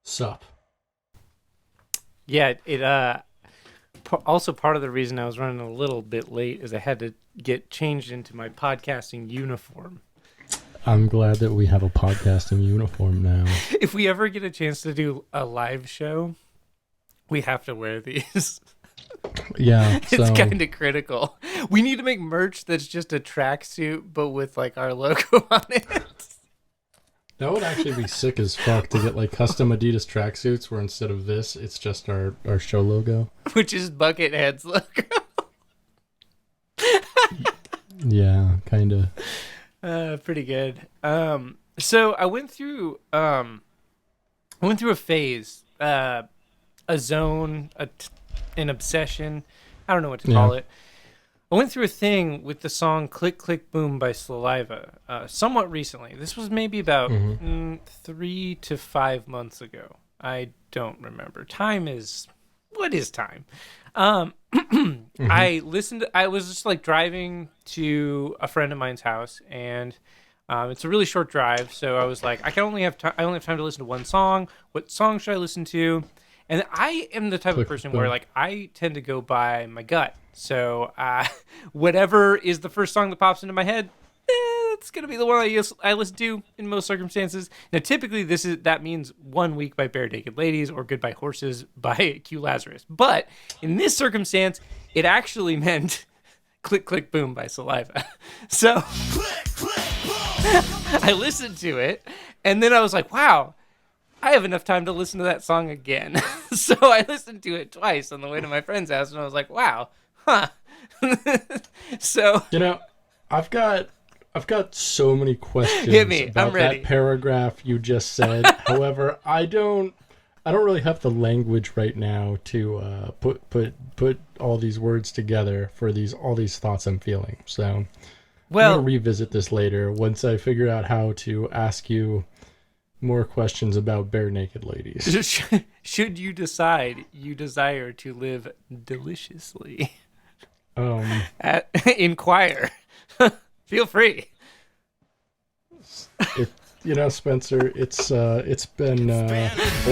Sup. Yeah, also part of the reason I was running a little bit late is I had to get changed into my podcasting uniform. I'm glad that we have a podcasting uniform now. If we ever get a chance to do a live show, we have to wear these. Yeah, It's kind of critical. We need to make merch that's just a tracksuit, but with like our logo on it. That would actually be sick as fuck to get like custom Adidas tracksuits where instead of this, it's just our show logo. Which is Buckethead's logo. Yeah, kind of. Pretty good. So I went through a phase, a zone, an obsession. I don't know what to call it. I went through a thing with the song "Click Click Boom" by Saliva, somewhat recently. This was maybe about 3 to 5 months ago. I don't remember. What is time? I listened. I was just like driving to a friend of mine's house, and it's a really short drive. So I was like, I only have time to listen to one song. What song should I listen to? And I am the type of person where like I tend to go by my gut. So whatever is the first song that pops into my head, it's gonna be the one I listen to in most circumstances. Now, typically that means 1 week by Barenaked Ladies or Goodbye Horses by Q Lazarus. But in this circumstance, it actually meant Click Click Boom by Saliva. So I listened to it, and then I was like, wow, I have enough time to listen to that song again. So I listened to it twice on the way to my friend's house, and I was like, wow, huh. So I've got so many questions Hit me. about I'm ready. that paragraph you just said. However, I don't really have the language right now to put all these words together for all these thoughts I'm feeling. So I'm gonna revisit this later once I figure out how to ask you more questions about Barenaked Ladies. Should you decide you desire to live deliciously, inquire. Feel free. Spenser, it's been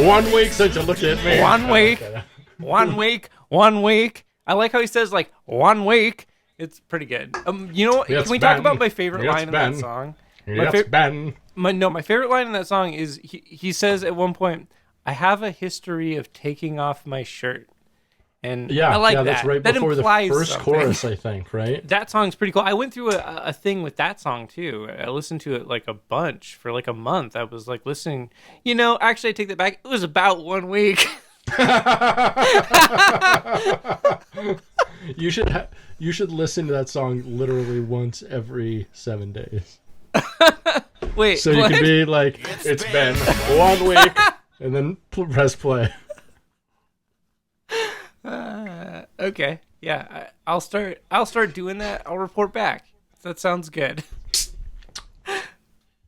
1 week since you looked at me. 1 week. 1 week. 1 week. I like how he says like 1 week. It's pretty good. Can we talk about my favorite line in that song? My favorite line in that song is he says at one point, "I have a history of taking off my shirt." And I like that. That's right before the first chorus, I think, right? That song's pretty cool. I went through a thing with that song, too. I listened to it like a bunch for like a month. I was like listening. Actually, I take that back. It was about 1 week. You should listen to that song literally once every 7 days. Wait, so you can be like, it's been 1 week, and then press play. Okay, yeah, I'll start doing that. I'll report back. That sounds good.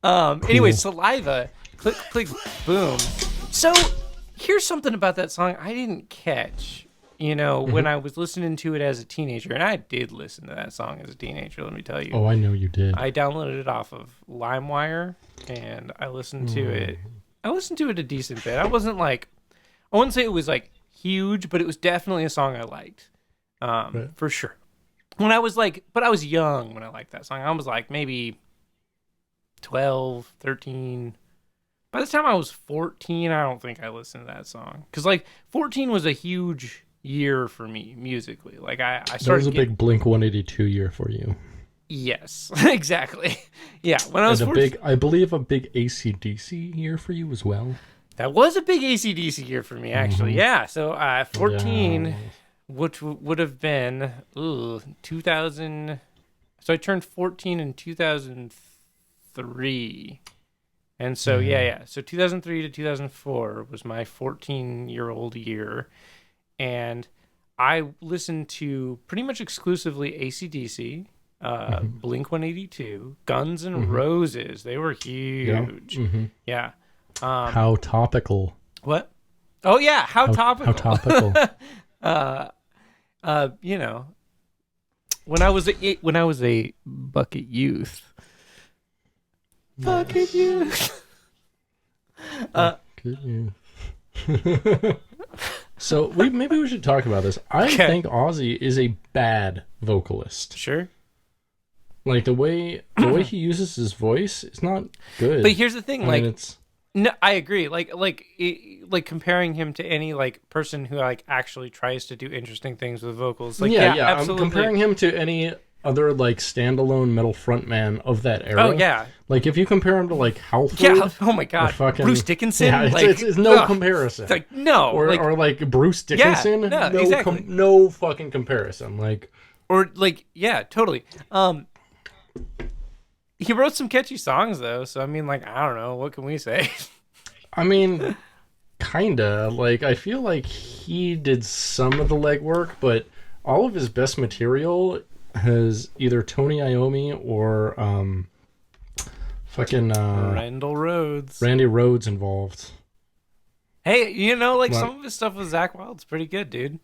Anyway, Saliva, click, click, boom. So here's something about that song I didn't catch. When I was listening to it as a teenager, and I did listen to that song as a teenager. Let me tell you. Oh, I know you did. I downloaded it off of LimeWire, and I listened to it. I listened to it a decent bit. I wouldn't say it was like huge, but it was definitely a song I liked, right. For sure. But I was young when I liked that song. I was like maybe 12, 13. By the time I was 14, I don't think I listened to that song. Because 14 was a huge year for me musically. I started. That was a big Blink 182 year for you. Yes, exactly. Yeah, when I was 14, I believe a big AC/DC year for you as well. That was a big AC/DC year for me, actually. Mm-hmm. Yeah, so 14, which would have been 2000. So I turned 14 in 2003, and so So 2003 to 2004 was my 14-year-old year, and I listened to pretty much exclusively AC/DC, Blink 182, Guns N' Roses. They were huge. Yeah. How topical. What? Oh yeah, how topical. How topical. When I was a bucket youth. Bucket youth. So maybe we should talk about this. I think Ozzy is a bad vocalist. Sure. Like the way he uses his voice is not good. But here's the thing, it's no, I agree. Like comparing him to any like person who like actually tries to do interesting things with vocals. Like yeah, absolutely. I'm comparing him to any other like standalone metal frontman of that era. Oh yeah. Like if you compare him to like Halford. Yeah. Oh my God. Bruce Dickinson. Yeah, it's no comparison. Like no. Or like Bruce Dickinson. Yeah, no, exactly. No fucking comparison. Like. Or like yeah, totally. He wrote some catchy songs though, so I mean, like I don't know, what can we say? I mean, kinda. Like I feel like he did some of the legwork, but all of his best material has either Tony Iommi or Randy Rhoads involved. Hey, you know, like some of his stuff with Zakk Wylde's pretty good, dude.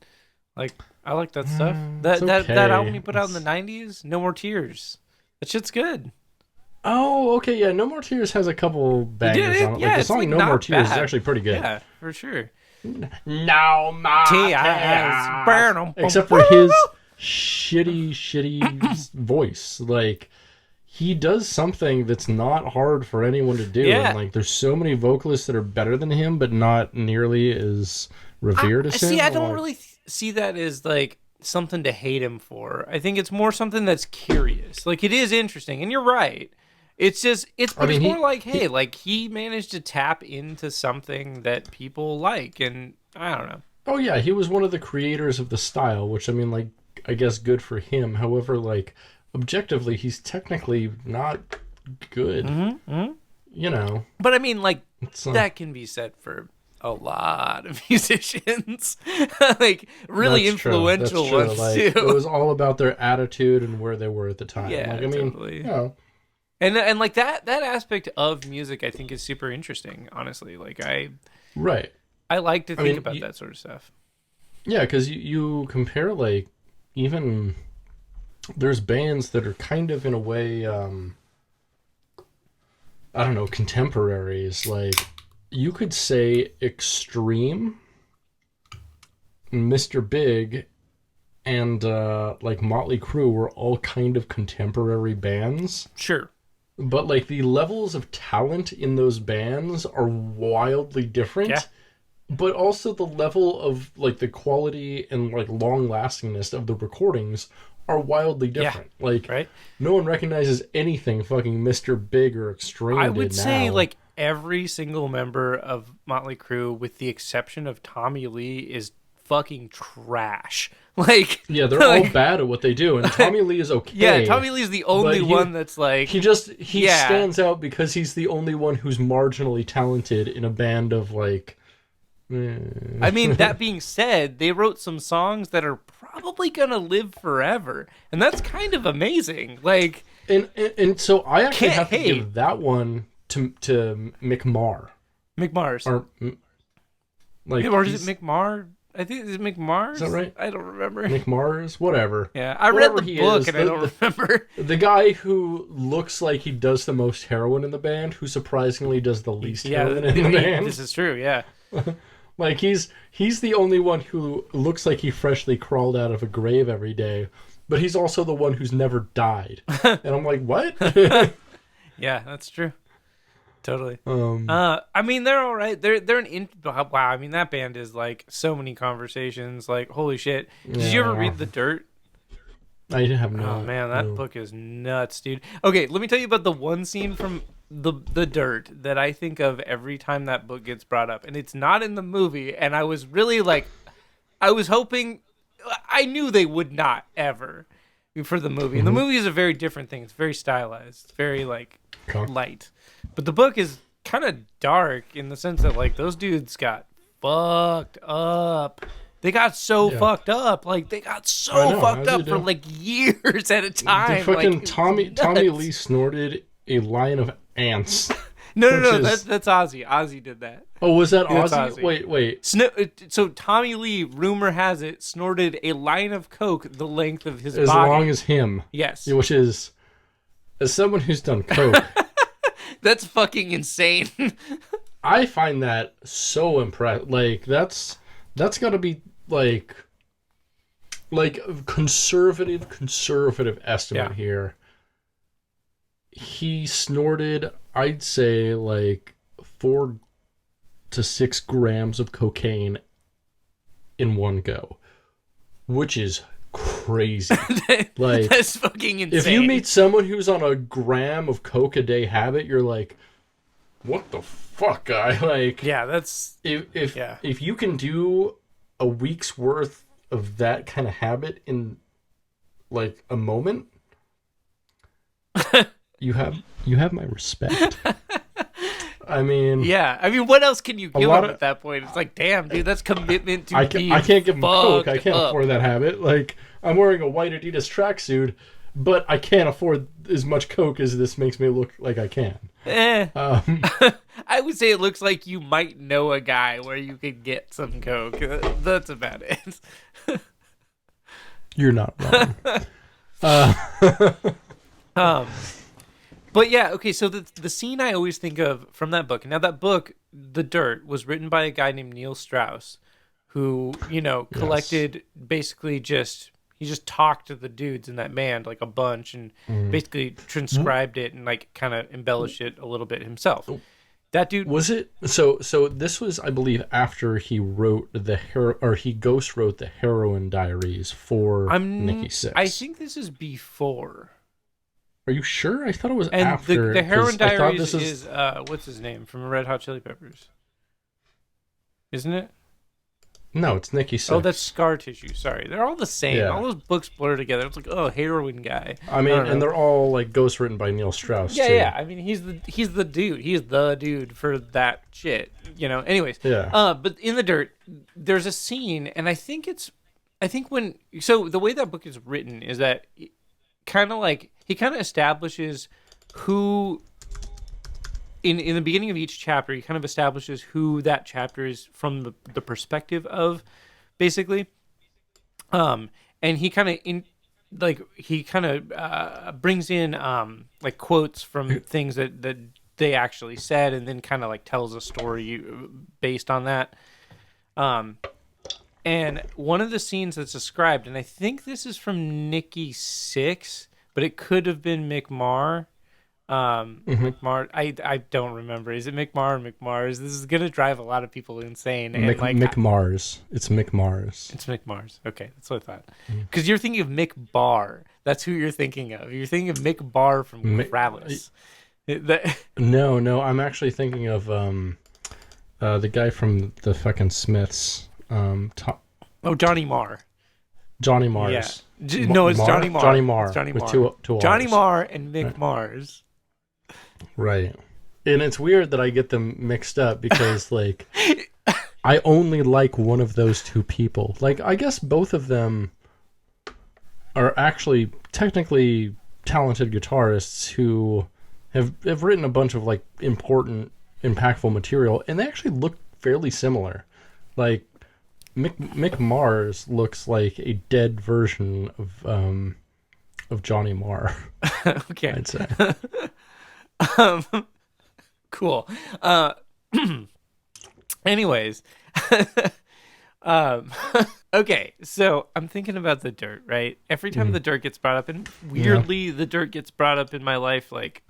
Like I like that stuff. That album he put out in the 90s, No More Tears. That shit's good. Oh, okay, yeah. No More Tears has a couple bangers on it. Like the song No More Tears is actually pretty good. Yeah, for sure. No More Tears. Burn 'em. Except for his shitty voice. Like, he does something that's not hard for anyone to do. Yeah. And, like, there's so many vocalists that are better than him, but not nearly as revered as him. See, I don't really see that as, like, something to hate him for. I think it's more something that's curious. Like, it is interesting, and you're right. It's just, it's more like, hey, like, he managed to tap into something that people like, and I don't know. Oh, yeah, he was one of the creators of the style, which, I mean, like, I guess good for him. However, like, objectively, he's technically not good. Mm-hmm. You know. But, I mean, like, that can be said for a lot of musicians. Like, really influential ones, like, too. It was all about their attitude and where they were at the time. Yeah, like, I mean, totally. You know. And like that aspect of music, I think, is super interesting. Honestly, like I like to think about that sort of stuff. Yeah, because you compare like even there's bands that are kind of in a way, I don't know, contemporaries. Like you could say Extreme, Mr. Big, and like Motley Crue were all kind of contemporary bands. Sure. But, like, the levels of talent in those bands are wildly different. Yeah. But also the level of, like, the quality and, like, long-lastingness of the recordings are wildly different. Yeah. Like, no one recognizes anything fucking Mr. Big or Extreme I would did say, now. like, every single member of Motley Crue, with the exception of Tommy Lee, is fucking trash. Like, yeah, they're all bad at what they do, and Tommy Lee is okay. Yeah, Tommy Lee is the only one that's like he stands out because he's the only one who's marginally talented in a band of like. I mean, that being said, they wrote some songs that are probably gonna live forever, and that's kind of amazing. Like, and so I actually have to give that one to McMarr. McMarr's, or is it McMarr? I think it's McMarr's. Is that right? I don't remember. McMarr's? Whatever. Yeah, I read the book and I don't remember. The guy who looks like he does the most heroin in the band, who surprisingly does the least heroin in the band. This is true, yeah. Like, he's the only one who looks like he freshly crawled out of a grave every day, but he's also the one who's never died. And I'm like, what? Yeah, that's true. Totally. I mean, they're all right. They're wow. I mean, that band is like so many conversations. Like, holy shit! Did you ever read The Dirt? I have not. Oh man, that book is nuts, dude. Okay, let me tell you about the one scene from the Dirt that I think of every time that book gets brought up, and it's not in the movie. And I was really like, I was hoping, I knew they would not ever for the movie. And the movie is a very different thing. It's very stylized. It's very like light. But the book is kind of dark in the sense that, like, those dudes got fucked up. They got so fucked up. Like, they got so fucked up for, like, years at a time. The fucking Tommy Lee snorted a line of ants. No, that's Ozzy. Ozzy did that. Oh, was that Ozzy? Wait. So Tommy Lee, rumor has it, snorted a line of coke the length of his body. As long as him. Yes. Which is, as someone who's done coke... That's fucking insane. I find that so impressive. Like that's got to be like conservative estimate here. He snorted, I'd say, like 4 to 6 grams of cocaine in one go, which is crazy. Like, that's fucking insane. If you meet someone who's on a gram of coke a day habit, you're like, what the fuck, guy? Like, yeah, that's if you can do a week's worth of that kind of habit in like a moment, you have my respect. I mean, yeah. I mean, what else can you give him at that point? It's like, damn, dude, that's commitment to I can't give him coke. I can't afford that habit. Like, I'm wearing a white Adidas tracksuit, but I can't afford as much coke as this makes me look like I can. I would say it looks like you might know a guy where you could get some coke. That's about it. You're not wrong. But yeah, okay, so the scene I always think of from that book, now that book, The Dirt, was written by a guy named Neil Strauss, who, collected basically he just talked to the dudes in that band like a bunch and basically transcribed it and like kind of embellished it a little bit himself. That dude was it. So this was, I believe, after he wrote he ghost wrote the Heroin Diaries for Nikki Sixx. I think this is before. Are you sure? I thought it was after. And the Heroin Diaries is what's his name from Red Hot Chili Peppers, isn't it? No, it's Nikki Sixx. Oh, that's Scar Tissue. Sorry, they're all the same. Yeah. All those books blur together. It's like, oh, heroin guy. I mean, and they're all like ghost written by Neil Strauss. Yeah, too. yeah. I mean, he's the dude. He's the dude for that shit. Anyways. Yeah. But in The Dirt, there's a scene, and the way that book is written is that he kind of establishes who. In the beginning of each chapter, he kind of establishes who that chapter is from the perspective of, basically. And he kind of brings in like quotes from things that they actually said, and then kind of like tells a story based on that. And one of the scenes that's described, and I think this is from Nikki Sixx, but it could have been Mick Marr. McMar, I don't remember. Is it McMar or McMars? This is gonna drive a lot of people insane. And McMars. It's McMars. It's McMars. Okay, that's what I thought. Because you're thinking of Mick Barr. That's who you're thinking of. You're thinking of Mick Barr from Kravitz. No. I'm actually thinking of the guy from the fucking Smiths. Johnny Marr. Johnny Mars. Yeah. No, it's Johnny Marr. Johnny Marr. It's Johnny with Marr. two Johnny R's. Marr and Mick Mars. Right. And it's weird that I get them mixed up because, like, I only like one of those two people. Like, I guess both of them are actually technically talented guitarists who have written a bunch of, like, important, impactful material, and they actually look fairly similar. Like, Mick Mars looks like a dead version of Johnny Marr. Okay. I'd say. Cool. Anyways. Okay, so I'm thinking about The Dirt, right? Every time The Dirt gets brought up, and weirdly, The Dirt gets brought up in my life, like,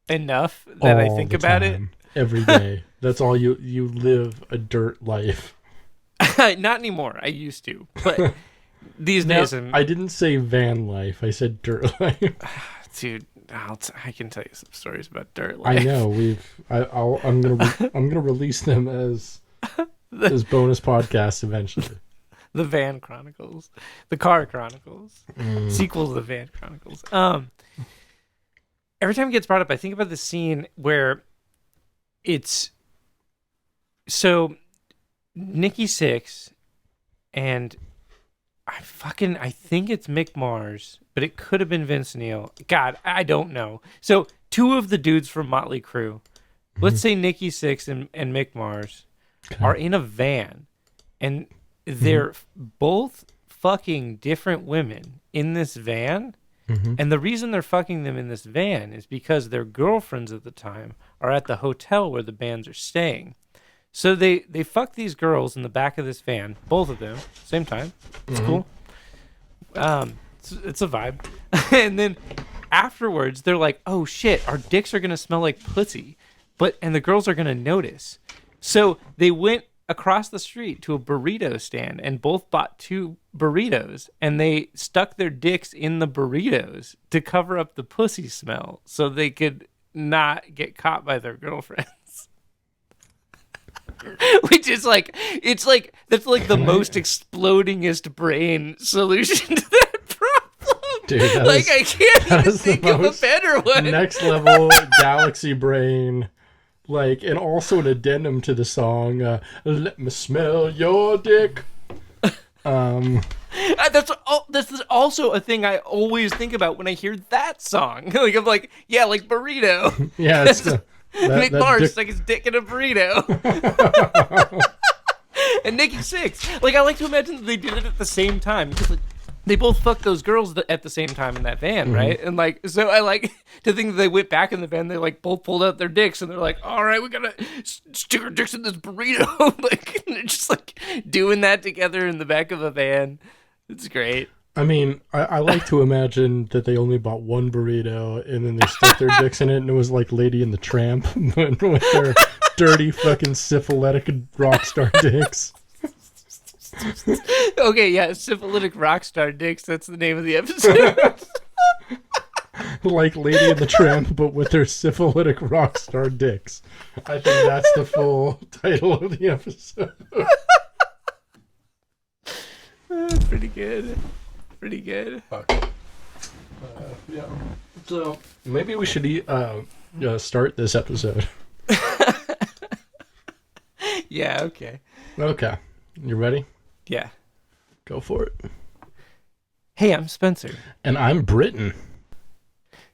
enough that I think about it. Every day. That's all you live a dirt life. Not anymore. I used to. But these days... I didn't say van life. I said dirt life. Dude, I can tell you some stories about dirt life. I know. I'm gonna release them as bonus podcasts eventually. The Van Chronicles, the Car Chronicles, sequels of the Van Chronicles. Every time it gets brought up, I think about the scene where it's Nikki Sixx and I think it's Mick Mars, but it could have been Vince Neil. God, I don't know. So two of the dudes from Motley Crue, let's say Nikki Sixx and Mick Mars, are in a van, and they're both fucking different women in this van. And the reason they're fucking them in this van is because their girlfriends at the time are at the hotel where the bands are staying. So they fuck these girls in the back of this van, both of them, same time. It's cool. It's a vibe. And then afterwards, they're like, "Oh shit, our dicks are gonna smell like pussy," and the girls are gonna notice. So they went across the street to a burrito stand and both bought 2 burritos, and they stuck their dicks in the burritos to cover up the pussy smell so they could not get caught by their girlfriends. Which is like, that's like the most explodingest brain solution to that problem. Dude, I can't even think of a better one. Next level galaxy brain. And also an addendum to the song, "Let me smell your dick." That's also a thing I always think about when I hear that song. I'm like, yeah, like burrito. Yeah, it's Nick Marsh stuck his dick in a burrito. And Nikki Sixx. I like to imagine that they did it at the same time, because they both fucked those girls at the same time in that van, right? And so I like to think that they went back in the van. They both pulled out their dicks, and they're like, "All right, we gotta stick our dicks in this burrito." And they're just doing that together in the back of a van. It's great. I mean, I like to imagine that they only bought one burrito, and then they stuck their dicks in it, and it was like Lady and the Tramp with their dirty fucking syphilitic rock star dicks. Okay, yeah, syphilitic rockstar dicks. That's the name of the episode. Like Lady and the Tramp, but with their syphilitic rockstar dicks. I think that's the full title of the episode. That's pretty good. Pretty good. Okay. Yeah. So maybe we should start this episode. Yeah. Okay. Okay. You ready? Yeah. Go for it. Hey, I'm Spenser. And I'm Britain.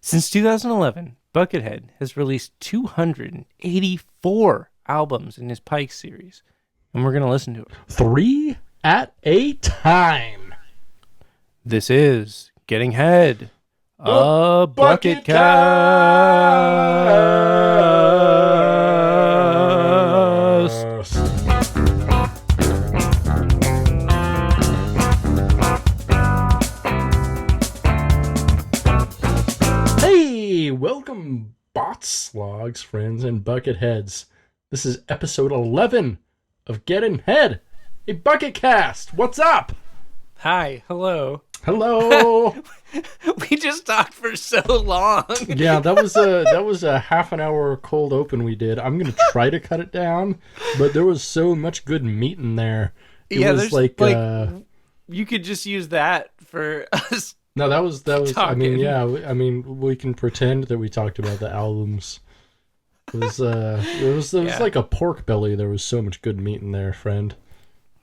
Since 2011, Buckethead has released 284 albums in his Pikes series, and we're going to listen to it. 3 at a time. This is Getting Head, a Bucketcast. Hey, welcome, bots, slogs, friends, and bucketheads. This is episode 11 of Getting Head, a Bucketcast. What's up? Hi, hello. Hello. We just talked for so long. Yeah, that was a half an hour cold open we did. I'm gonna try to cut it down, but there was so much good meat in there. It was you could just use that for us. No, that was. Talking. I mean, yeah. I mean, we can pretend that we talked about the albums. It was like a pork belly. There was so much good meat in there, friend.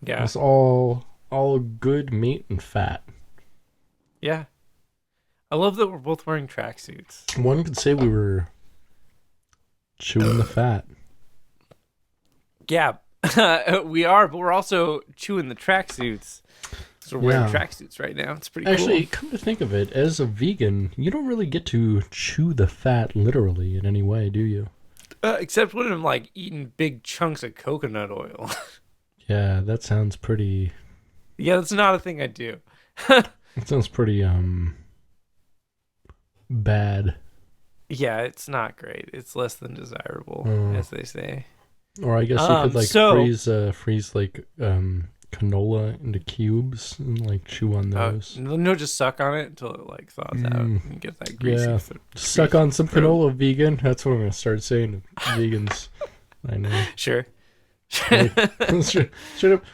Yeah, it's all good meat and fat. Yeah. I love that we're both wearing tracksuits. One could say we were chewing the fat. Yeah, we are, but we're also chewing the tracksuits. So we're wearing tracksuits right now. It's pretty cool. Actually, come to think of it, as a vegan, you don't really get to chew the fat literally in any way, do you? Except when I'm eating big chunks of coconut oil. Yeah, that sounds pretty... Yeah, that's not a thing I do. It sounds pretty, bad. Yeah, it's not great. It's less than desirable, as they say. Or I guess you could, freeze canola into cubes and, chew on those. No, just suck on it until it, thaws out and get that greasy. Yeah, suck on some canola, vegan. That's what I'm going to start saying to vegans. I know. Sure. Straight up,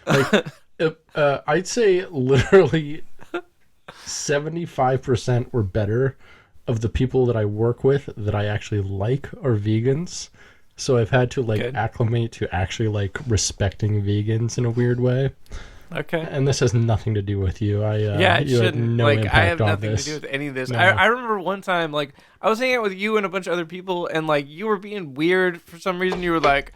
I'd say literally 75% or better of the people that I work with that I actually like are vegans. So I've had to acclimate to actually respecting vegans in a weird way. Okay. And this has nothing to do with you. It you shouldn't. No impact I have on nothing this. to do with any of this. No. I remember one time, I was hanging out with you and a bunch of other people, and you were being weird for some reason. You were like,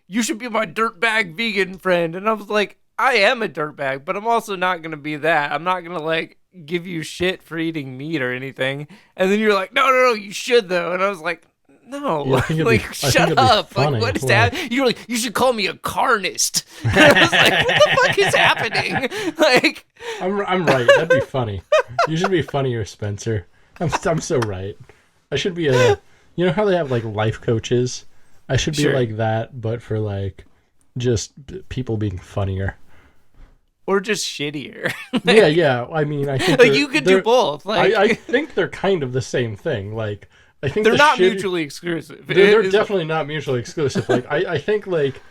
you should be my dirtbag vegan friend. And I was like, I am a dirtbag, but I'm also not going to be that. I'm not going to give you shit for eating meat or anything. And then you're like, no, you should though. And I was like, No, Yeah, I think it'd be- I think shut it'd be up. funny. Like, what is that? You're like, you should call me a carnist. I was like, what the fuck is happening? Like, I'm right. That'd be funny. You should be funnier, Spenser. I'm so right. I should be a. You know how they have like life coaches? I should be like that, but for like just people being funnier. or just shittier. Yeah. I mean, I think like you could do both. Like I think they're kind of the same thing. Like I think they're not mutually exclusive. They're definitely not mutually exclusive. Like I think like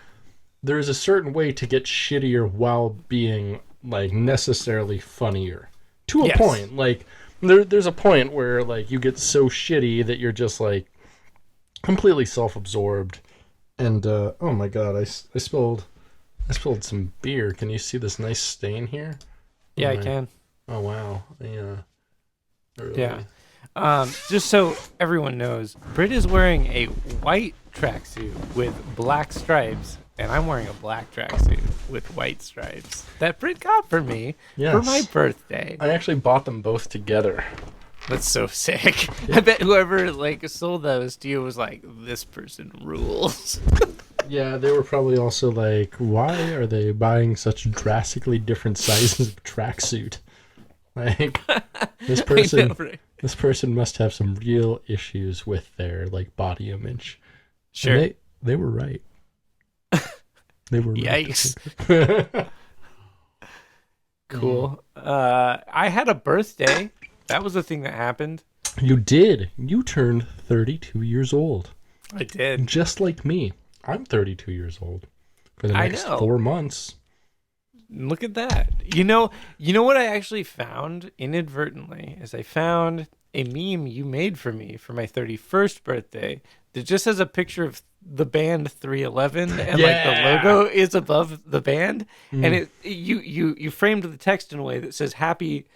there's a certain way to get shittier while being like necessarily funnier to a point. Like there's a point where like you get so shitty that you're just like completely self-absorbed. And oh my god, I spilled some beer. Can you see this nice stain here? Yeah, I can. Oh wow. Yeah. Really... Yeah. Just so everyone knows, Brit is wearing a white tracksuit with black stripes, and I'm wearing a black tracksuit with white stripes that Brit got for me for my birthday. I actually bought them both together. That's so sick. Yeah. I bet whoever like sold those to you was like, this person rules. Yeah, they were probably also like, why are they buying such drastically different sizes of tracksuit? Like this person know, right? This person must have some real issues with their like body image. Sure. And they were right. They were Yikes. right. Cool. I had a birthday. That was the thing that happened. You did. You turned 32 years old. I did. Just like me. I'm 32 years old. For the next 4 months. Look at that. You know what I actually found inadvertently is I found a meme you made for me for my 31st birthday that just has a picture of the band 311 and like the logo is above the band and you framed the text in a way that says happy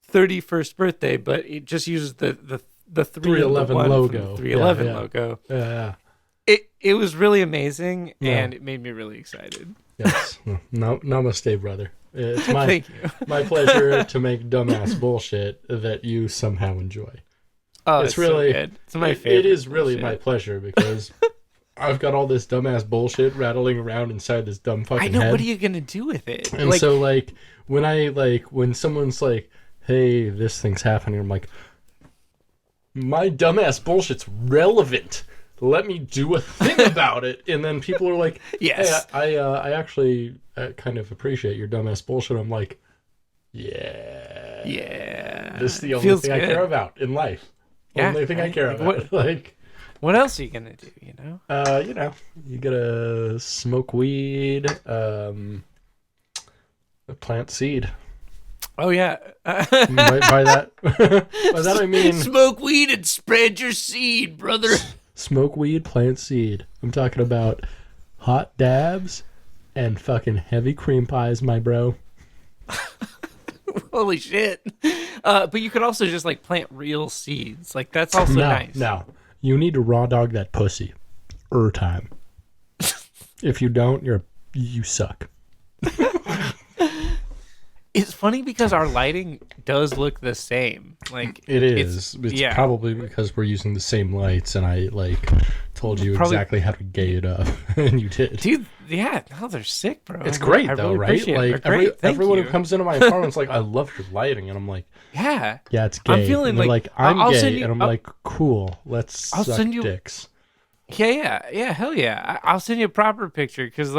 31st birthday, but it just uses the 311 logo. 311 logo. Yeah. It was really amazing and it made me really excited. Yes. No, namaste, brother. It's Thank you. my pleasure to make dumbass bullshit that you somehow enjoy. Oh, it's really so good. It's my favorite. It is really my pleasure because I've got all this dumbass bullshit rattling around inside this dumb fucking head. What are you gonna do with it? And so like when someone's like, hey, this thing's happening, I'm like, my dumbass bullshit's relevant. Let me do a thing about it. And then people are like, yes, hey, I actually kind of appreciate your dumbass bullshit. I'm like, yeah. This is the only thing I care about in life. Only thing I care about. What else are you gonna do? You gotta smoke weed, plant seed. Oh yeah. by that I mean smoke weed and spread your seed, brother. Smoke weed, plant seed. I'm talking about hot dabs and fucking heavy cream pies, my bro. Holy shit. But you could also just like plant real seeds. Like that's also nice. No. You need to raw dog that pussy. Time. If you don't, you suck. It's funny because our lighting does look the same. Like it is. It's probably because we're using the same lights, and I told you exactly how to gay it up, and you did. Dude, yeah, no, they're sick, bro. It's great though, right? Like everyone who comes into my apartment's like, "I love your lighting," and I'm like, "Yeah, it's gay." I'm feeling like I'm gay, and I'm like, "Cool, let's suck dicks." Yeah, hell yeah! I'll send you a proper picture because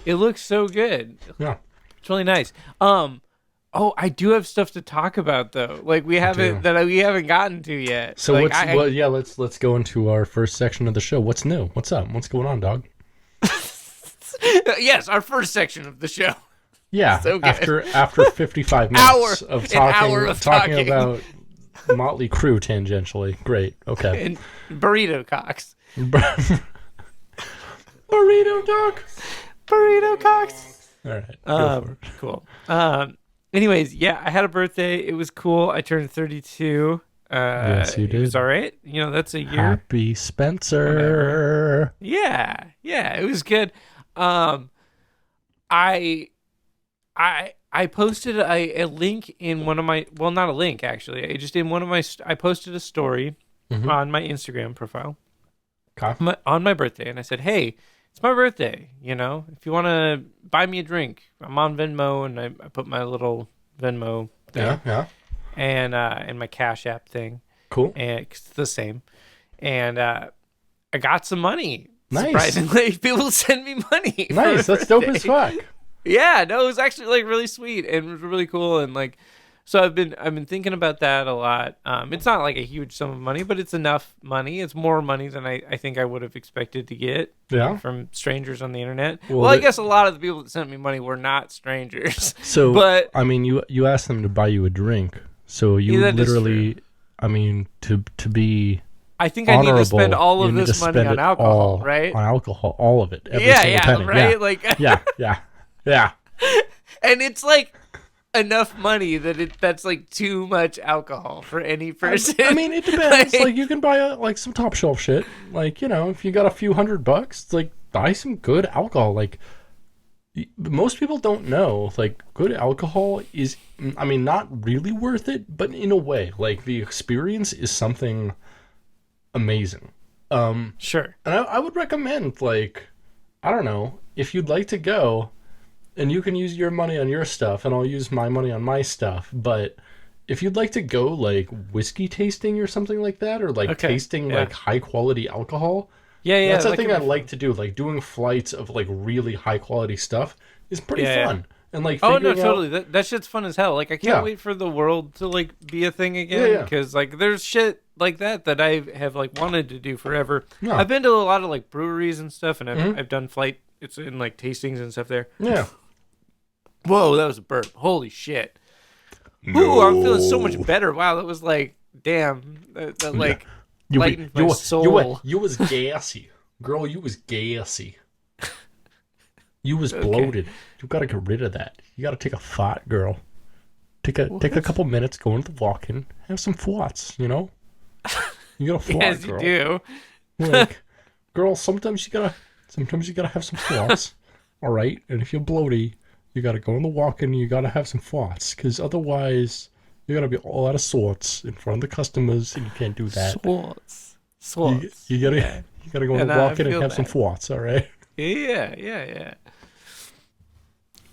it looks so good. Yeah, it's really nice. Oh, I do have stuff to talk about though. We haven't gotten to yet. So let's go into our first section of the show. What's new? What's up? What's going on, dog? Yes, our first section of the show. Yeah, so after 55 minutes of talking about Motley Crue tangentially. Great. Okay. And burrito cocks. Burrito cocks. Burrito cocks. All right. Go for it. Cool. Anyways, yeah, I had a birthday. It was cool. I turned 32. Yes, you did. It was all right. That's a year. Happy Spenser. Yeah, it was good. I posted a link in one of my, well, not a link actually. I posted a story on my Instagram profile on my birthday, and I said, "Hey, it's my birthday. You know, if you want to buy me a drink, I'm on Venmo," and I put my little Venmo thing, and my Cash App thing, cool, and it's the same, and I got some money. Nice. Surprisingly, people send me money. Nice, that's dope as fuck. Yeah, no, it was actually like really sweet and it was really cool, and like, so I've been thinking about that a lot. It's not like a huge sum of money, but it's enough money. It's more money than I think I would have expected to get from strangers on the internet. Well, I guess a lot of the people that sent me money were not strangers. So, but I mean, you asked them to buy you a drink, so you literally, I mean, to be. I think I need to spend all of this money on alcohol, right? On alcohol, all of it. Every single penny. Right? Yeah. Like, yeah. And it's like enough money that's like too much alcohol for any person. I mean, it depends. like you can buy like some top shelf shit. Like, you know, if you got a few $100, it's like buy some good alcohol. Like most people don't know, like good alcohol is, I mean, not really worth it, but in a way, like the experience is something amazing. Sure. And I would recommend, like, I don't know, if you'd like to go and you can use your money on your stuff and I'll use my money on my stuff, but if you'd like to go like whiskey tasting or something like that, or like tasting like high quality alcohol, that's a thing I like to do. Like doing flights of like really high quality stuff is pretty fun. And like, totally. That shit's fun as hell. Like, I can't wait for the world to like be a thing again, because like there's shit like that I have like wanted to do forever. Yeah. I've been to a lot of like breweries and stuff, and I've done flight. It's in like tastings and stuff there. Yeah. Whoa, that was a burp. Holy shit. No. Ooh, I'm feeling so much better. Wow, that was like, damn, that like lightened my soul. You was gassy, girl. You was gassy. You was bloated. You gotta get rid of that. You gotta take a fart, girl. Take a couple minutes, go into the walk-in, have some farts. You know, you gotta fart, yes, girl. You do. Like, girl, sometimes you gotta have some farts. All right, and if you're bloated, you gotta go in the walk-in. You gotta have some farts, because otherwise you're gonna be all out of sorts in front of the customers, and you can't do that. Sorts. You gotta go in the walk-in and have some farts. All right. Yeah.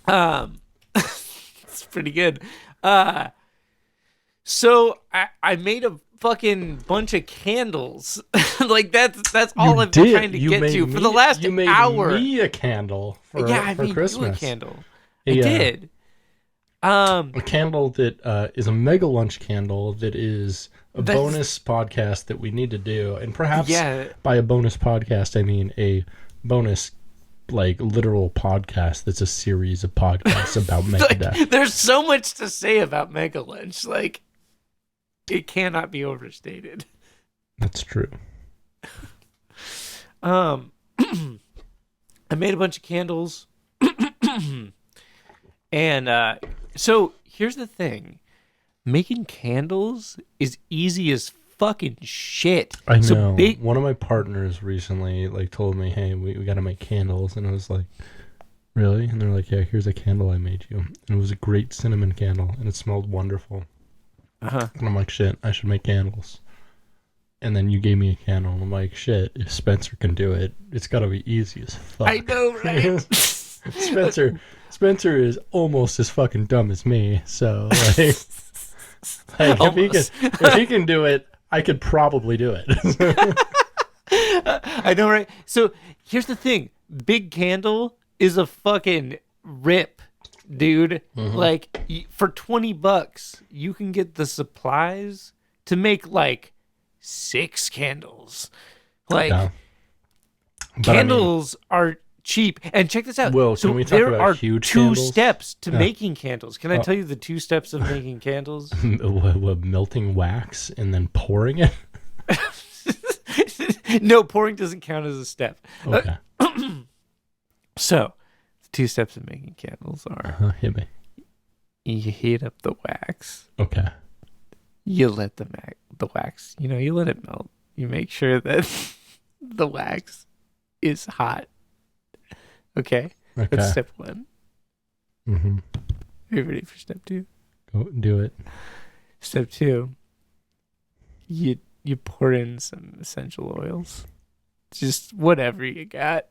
It's pretty good. So I made a fucking bunch of candles. Like that's all I've been trying to get to for the last hour. You made me a candle for Christmas. You a candle. I did. A candle that is a mega lunch candle that is a bonus podcast that we need to do, and perhaps by a bonus podcast I mean a bonus like literal podcast that's a series of podcasts about Megadeth. Like, there's so much to say about Mega Lunch, like it cannot be overstated. That's true. I made a bunch of candles. And so here's the thing. Making candles is easy as fucking shit. I know. One of my partners recently like told me, hey, we got to make candles. And I was like, really? And they're like, yeah, here's a candle I made you. And it was a great cinnamon candle. And it smelled wonderful. And I'm like, shit, I should make candles. And then you gave me a candle. And I'm like, shit, if Spenser can do it, it's got to be easy as fuck. I know, right? Spenser is almost as fucking dumb as me. So, like if he can do it, I could probably do it. I know, right? So here's the thing. Big Candle is a fucking rip, dude. Mm-hmm. Like for $20, you can get the supplies to make like 6 candles. Like candles are cheap. And check this out. Will, so can we talk about huge candles? There are 2 steps to making candles. Can I tell you the 2 steps of making candles? What, melting wax and then pouring it? No, pouring doesn't count as a step. Okay. So, the 2 steps of making candles are... hit me. You heat up the wax. Okay. You let the wax, you let it melt. You make sure that the wax is hot. Okay. That's step 1. Mm-hmm. Are you ready for step 2? Go do it. Step 2. You pour in some essential oils. just whatever you got.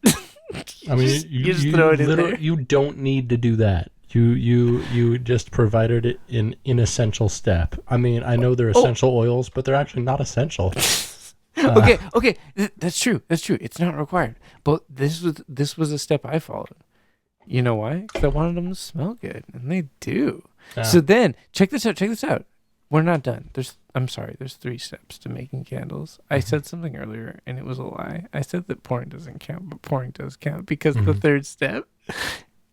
I mean, you just throw it in there. You don't need to do that. You just provided it in inessential step. I mean, I know they're essential oils, but they're actually not essential. Okay, that's true. It's not required, but this was a step I followed. You know why? Because I wanted them to smell good, and they do. Yeah. So then, check this out. We're not done. There's 3 steps to making candles. I said something earlier, and it was a lie. I said that pouring doesn't count, but pouring does count because the third step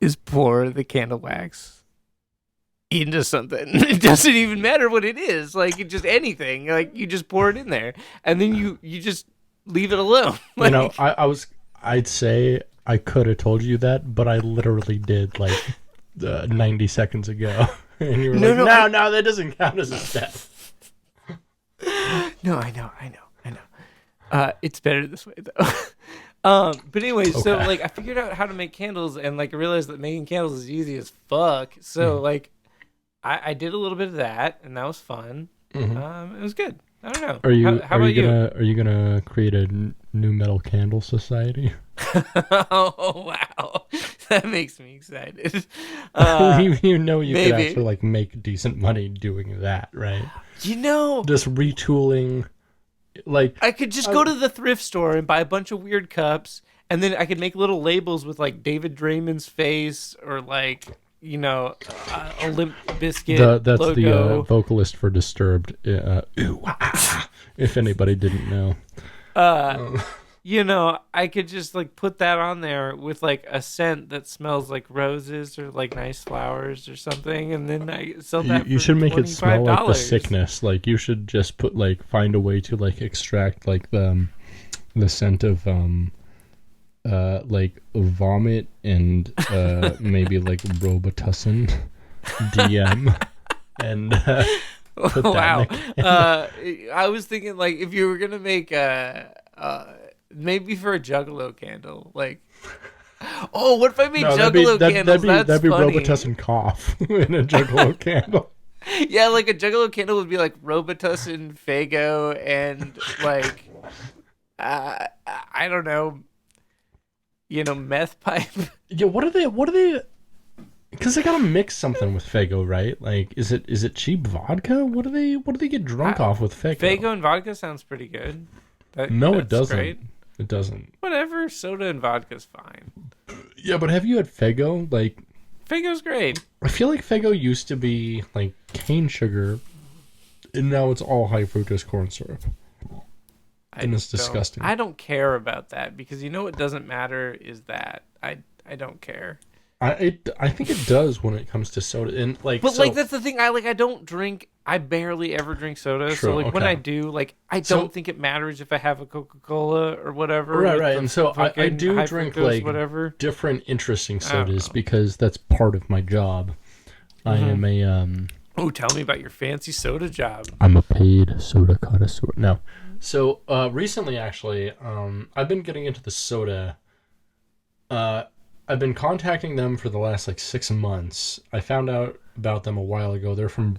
is pour the candle wax into something. It doesn't even matter what it is. Like, it's just anything. Like, you just pour it in there, and then you just leave it alone. Like, you know, I'd say I could have told you that, but I literally did, like, 90 seconds ago. And you were no, that doesn't count as a step. No, I know. It's better this way, though. But anyway, so, like, I figured out how to make candles, and, like, I realized that making candles is easy as fuck. So, like, I did a little bit of that, and that was fun. It was good. I don't know. How about you? Are you gonna create a new metal candle society? Oh wow, that makes me excited. You know, you could actually like make decent money doing that, right? You know, just retooling. Like, I could just go to the thrift store and buy a bunch of weird cups, and then I could make little labels with like David Draymond's face or like, you know, a Limp Bizkit that's logo. The vocalist for Disturbed. If anybody didn't know. You know, I could just like put that on there with like a scent that smells like roses or like nice flowers or something, and then I sell that. You should make $25. it smell like the sickness. Like, you should just put like find a way to like extract like the scent of like vomit and maybe like Robitussin DM and put wow. I was thinking like if you were gonna make maybe for a Juggalo candle, like, what if I made Juggalo candles? That'd be Robitussin cough in a Juggalo candle. Yeah, like a Juggalo candle would be like Robitussin, Faygo, and like I don't know, you know, meth pipe. Yeah, what are they? Because they gotta mix something with Faygo, right? Like, is it cheap vodka? What do they get drunk off with Faygo? Faygo and vodka sounds pretty good. No, it doesn't. Great. It doesn't. Whatever, soda and vodka's fine. Yeah, but have you had Faygo? Like, Faygo's great. I feel like Faygo used to be like cane sugar, and now it's all high fructose corn syrup. And it's disgusting. I don't care about that because you know what doesn't matter is that I don't care. I think it does when it comes to soda, and like. But like that's the thing. I don't drink. I barely ever drink soda. True, so like when I do, like I don't think it matters if I have a Coca-Cola or whatever. Right. And so I do drink like whatever. different interesting sodas because that's part of my job. I am a Oh, tell me about your fancy soda job. I'm a paid soda connoisseur. No. So recently, actually, I've been getting into the soda. I've been contacting them for the last like 6 months. I found out about them a while ago. They're from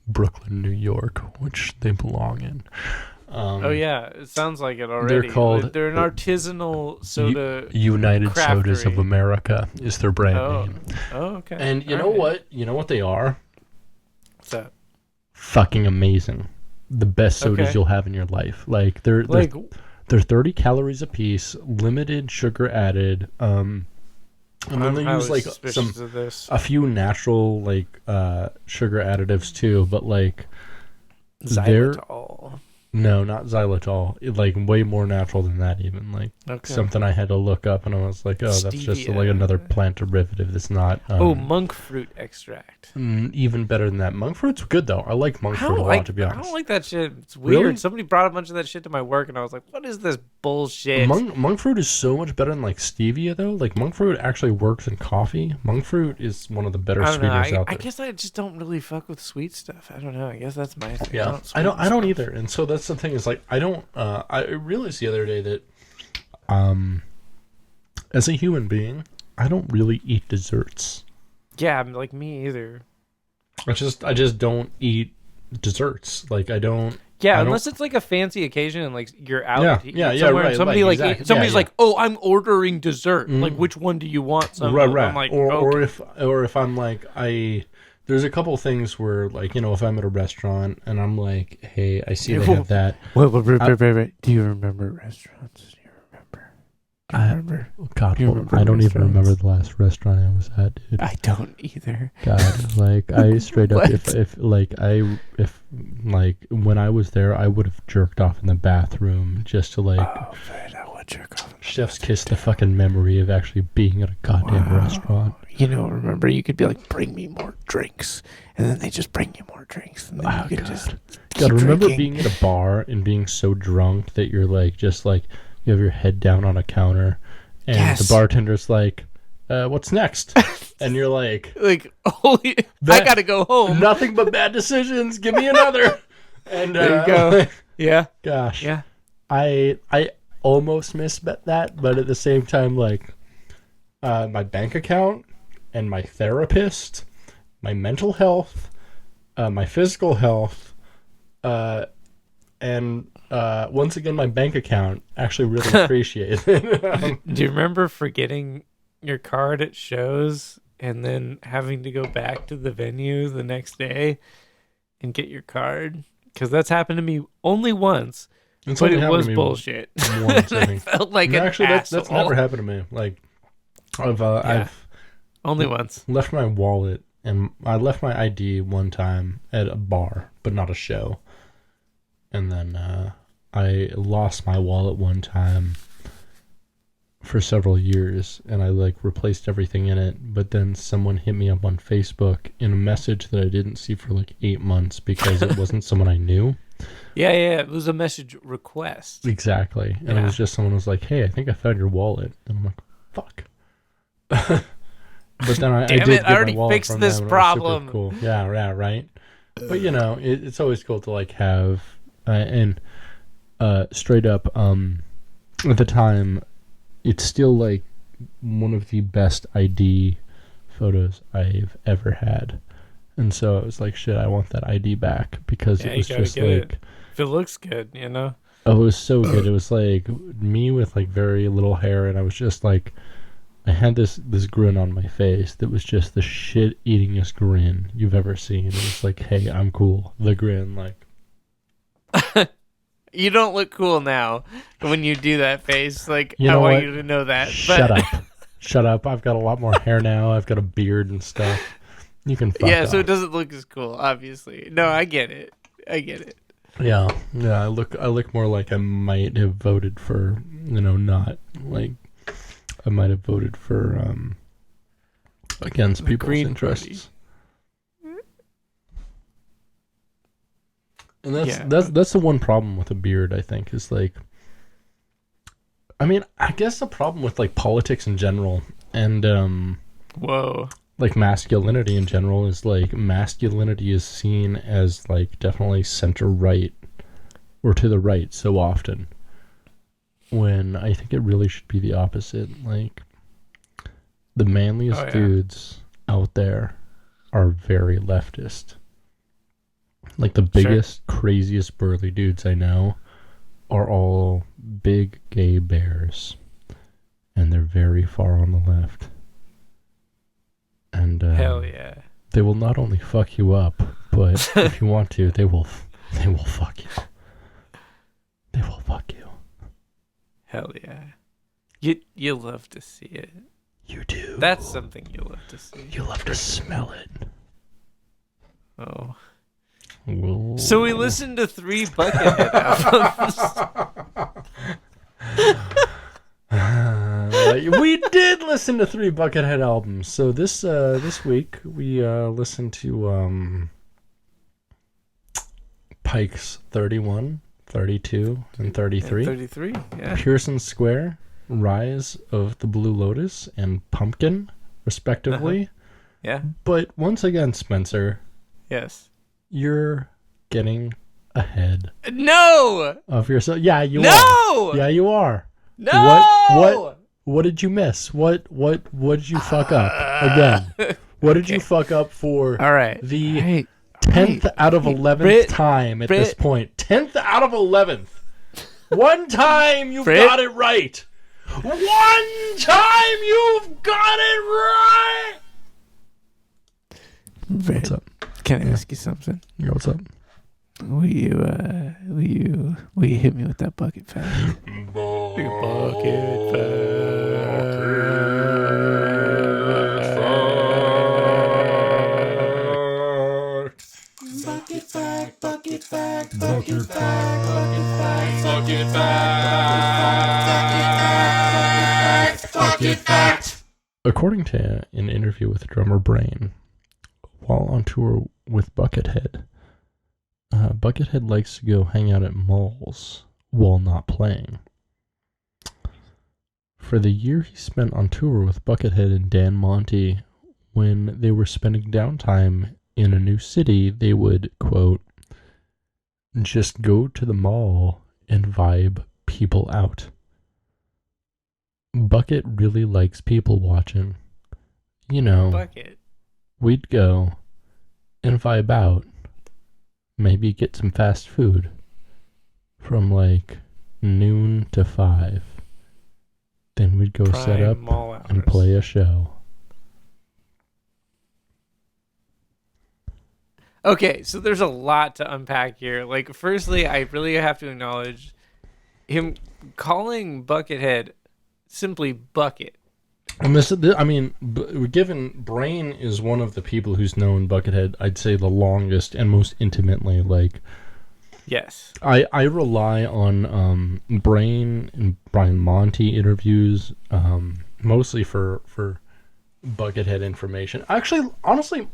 Brooklyn, New York, which they belong in. Oh yeah, it sounds like it already. They're an artisanal soda. United craftery. Sodas of America is their brand name. Oh, okay. And you know what? You know what they are? What's that? Fucking amazing. The best sodas you'll have in your life. Like they're 30 calories a piece, limited sugar added. And then they use like a few natural like sugar additives too, but like xylitol. No, not xylitol. Like way more natural than that even. Like something I had to look up and I was like, that's just like another plant derivative that's not monk fruit extract. Even better than that. Monk fruit's good though. I like monk fruit a lot, to be honest. I don't like that shit. It's weird. Really? Somebody brought a bunch of that shit to my work and I was like, what is this bullshit? Monk fruit is so much better than like stevia though. Like monk fruit actually works in coffee. Monk fruit is one of the better sweeteners out there. I guess I just don't really fuck with sweet stuff. I don't know. I guess that's my thing. Yeah. I don't either. And so that's the thing is like I don't I realized the other day that as a human being I don't really eat desserts. Yeah, like me either. I just don't eat desserts. Like I don't. Yeah, unless it's like a fancy occasion and like you're out somewhere right. and somebody like, exactly. Somebody's like, "Oh, I'm ordering dessert. Like, which one do you want?" Right. I'm like, or if I'm like there's a couple things where like if I'm at a restaurant and I'm like, "Hey, I see they have that." Wait. Do you remember restaurants? Do you remember? God, I don't even remember the last restaurant I was at, dude. I don't either. God, like I straight up, if when I was there, I would have jerked off in the bathroom just to like. Oh, man, I would jerk off. Chef's kiss the fucking memory of actually being at a goddamn restaurant. Remember, you could be like, "Bring me more drinks," and then they just bring you more drinks, and then you could just. God, remember being at a bar and being so drunk that you're like just like. You have your head down on a counter, and the bartender's like, "What's next?" And you're like, "Holy, I gotta go home. Nothing but bad decisions. Give me another." And there you go. Yeah. Gosh. Yeah. I almost missed that, but at the same time, like, my bank account and my therapist, my mental health, my physical health, and once again, my bank account actually really appreciate it. Do you remember forgetting your card at shows and then having to go back to the venue the next day and get your card? Because that's happened to me only once, but it was bullshit. Once, I felt like an actually, asshole. that's never happened to me. Like, I've only once left my wallet, and I left my ID one time at a bar, but not a show. And then I lost my wallet one time for several years, and I like replaced everything in it. But then someone hit me up on Facebook in a message that I didn't see for like 8 months because it wasn't someone I knew. Yeah, it was a message request. Exactly, and it was just someone was like, "Hey, I think I found your wallet," and I'm like, "Fuck." But then I did get I already my wallet fixed from this them, problem. Cool. Yeah, right. But it's always cool to like have and straight up at the time it's still like one of the best ID photos I've ever had, and so I was like, shit, I want that ID back because it was just like if it looks good, oh, it was so good. It was like me with like very little hair, and I was just like, I had this grin on my face that was just the shit eatingest grin you've ever seen. It was like, hey, I'm cool. The grin, like. You don't look cool now when you do that face. Like, I want you to know that. Shut up. I've got a lot more hair now. I've got a beard and stuff. You can fuck off. So it doesn't look as cool, obviously. No, I get it. Yeah. I look more like I might have voted for, not like I might have voted for against people's interests. Party. And that's the one problem with a beard, I think, is like, I mean, I guess the problem with like politics in general and like masculinity in general is like masculinity is seen as like definitely center right or to the right so often, when I think it really should be the opposite. Like, the manliest dudes out there are very leftist. Like, the biggest, craziest burly dudes I know are all big gay bears. And they're very far on the left. And hell yeah. They will not only fuck you up, but if you want to, they will fuck you. They will fuck you. Hell yeah. You love to see it. You do. That's something you love to see. You love to smell it. Oh. Whoa. So we listened to 3 Buckethead albums. We did listen to 3 Buckethead albums. So this week we listened to Pikes 31, 32, and 33. 33, yeah. Pearson Square, Rise of the Blue Lotus, and Pumpkin, respectively. Yeah. But once again, Spenser. Yes. You're getting ahead. No! Of yourself. Yeah, you are. No! Yeah, you are. No! What did you miss? What did you fuck up again? What did you fuck up for? All right. The 10th out of 11th time at this point. 10th out of 11th. One time you've Brit? got it right. One time you've got it right. Brit, What's up? can I ask you something? Yeah, what's up? Will you hit me with that bucket fact? Bucket fact. Bucket fact. Bucket fact. Bucket fact. Bucket fact. According to an interview with drummer Brain, while on tour with Buckethead, Buckethead likes to go hang out at malls while not playing. For the year he spent on tour with Buckethead and Dan Monty, when they were spending downtime in a new city, they would, quote, just go to the mall and vibe people out. Bucket really likes people watching. You know, Bucket. we'd go and vibe out. Maybe get some fast food from like noon to 5. Then we'd go set up and play a show. Okay, so there's a lot to unpack here. Like, firstly, I really have to acknowledge him calling Buckethead simply Bucket. And given Brain is one of the people who's known Buckethead, I'd say the longest and most intimately. Like, yes, I rely on Brain and Brian Monty interviews, mostly for Buckethead information. Actually, honestly,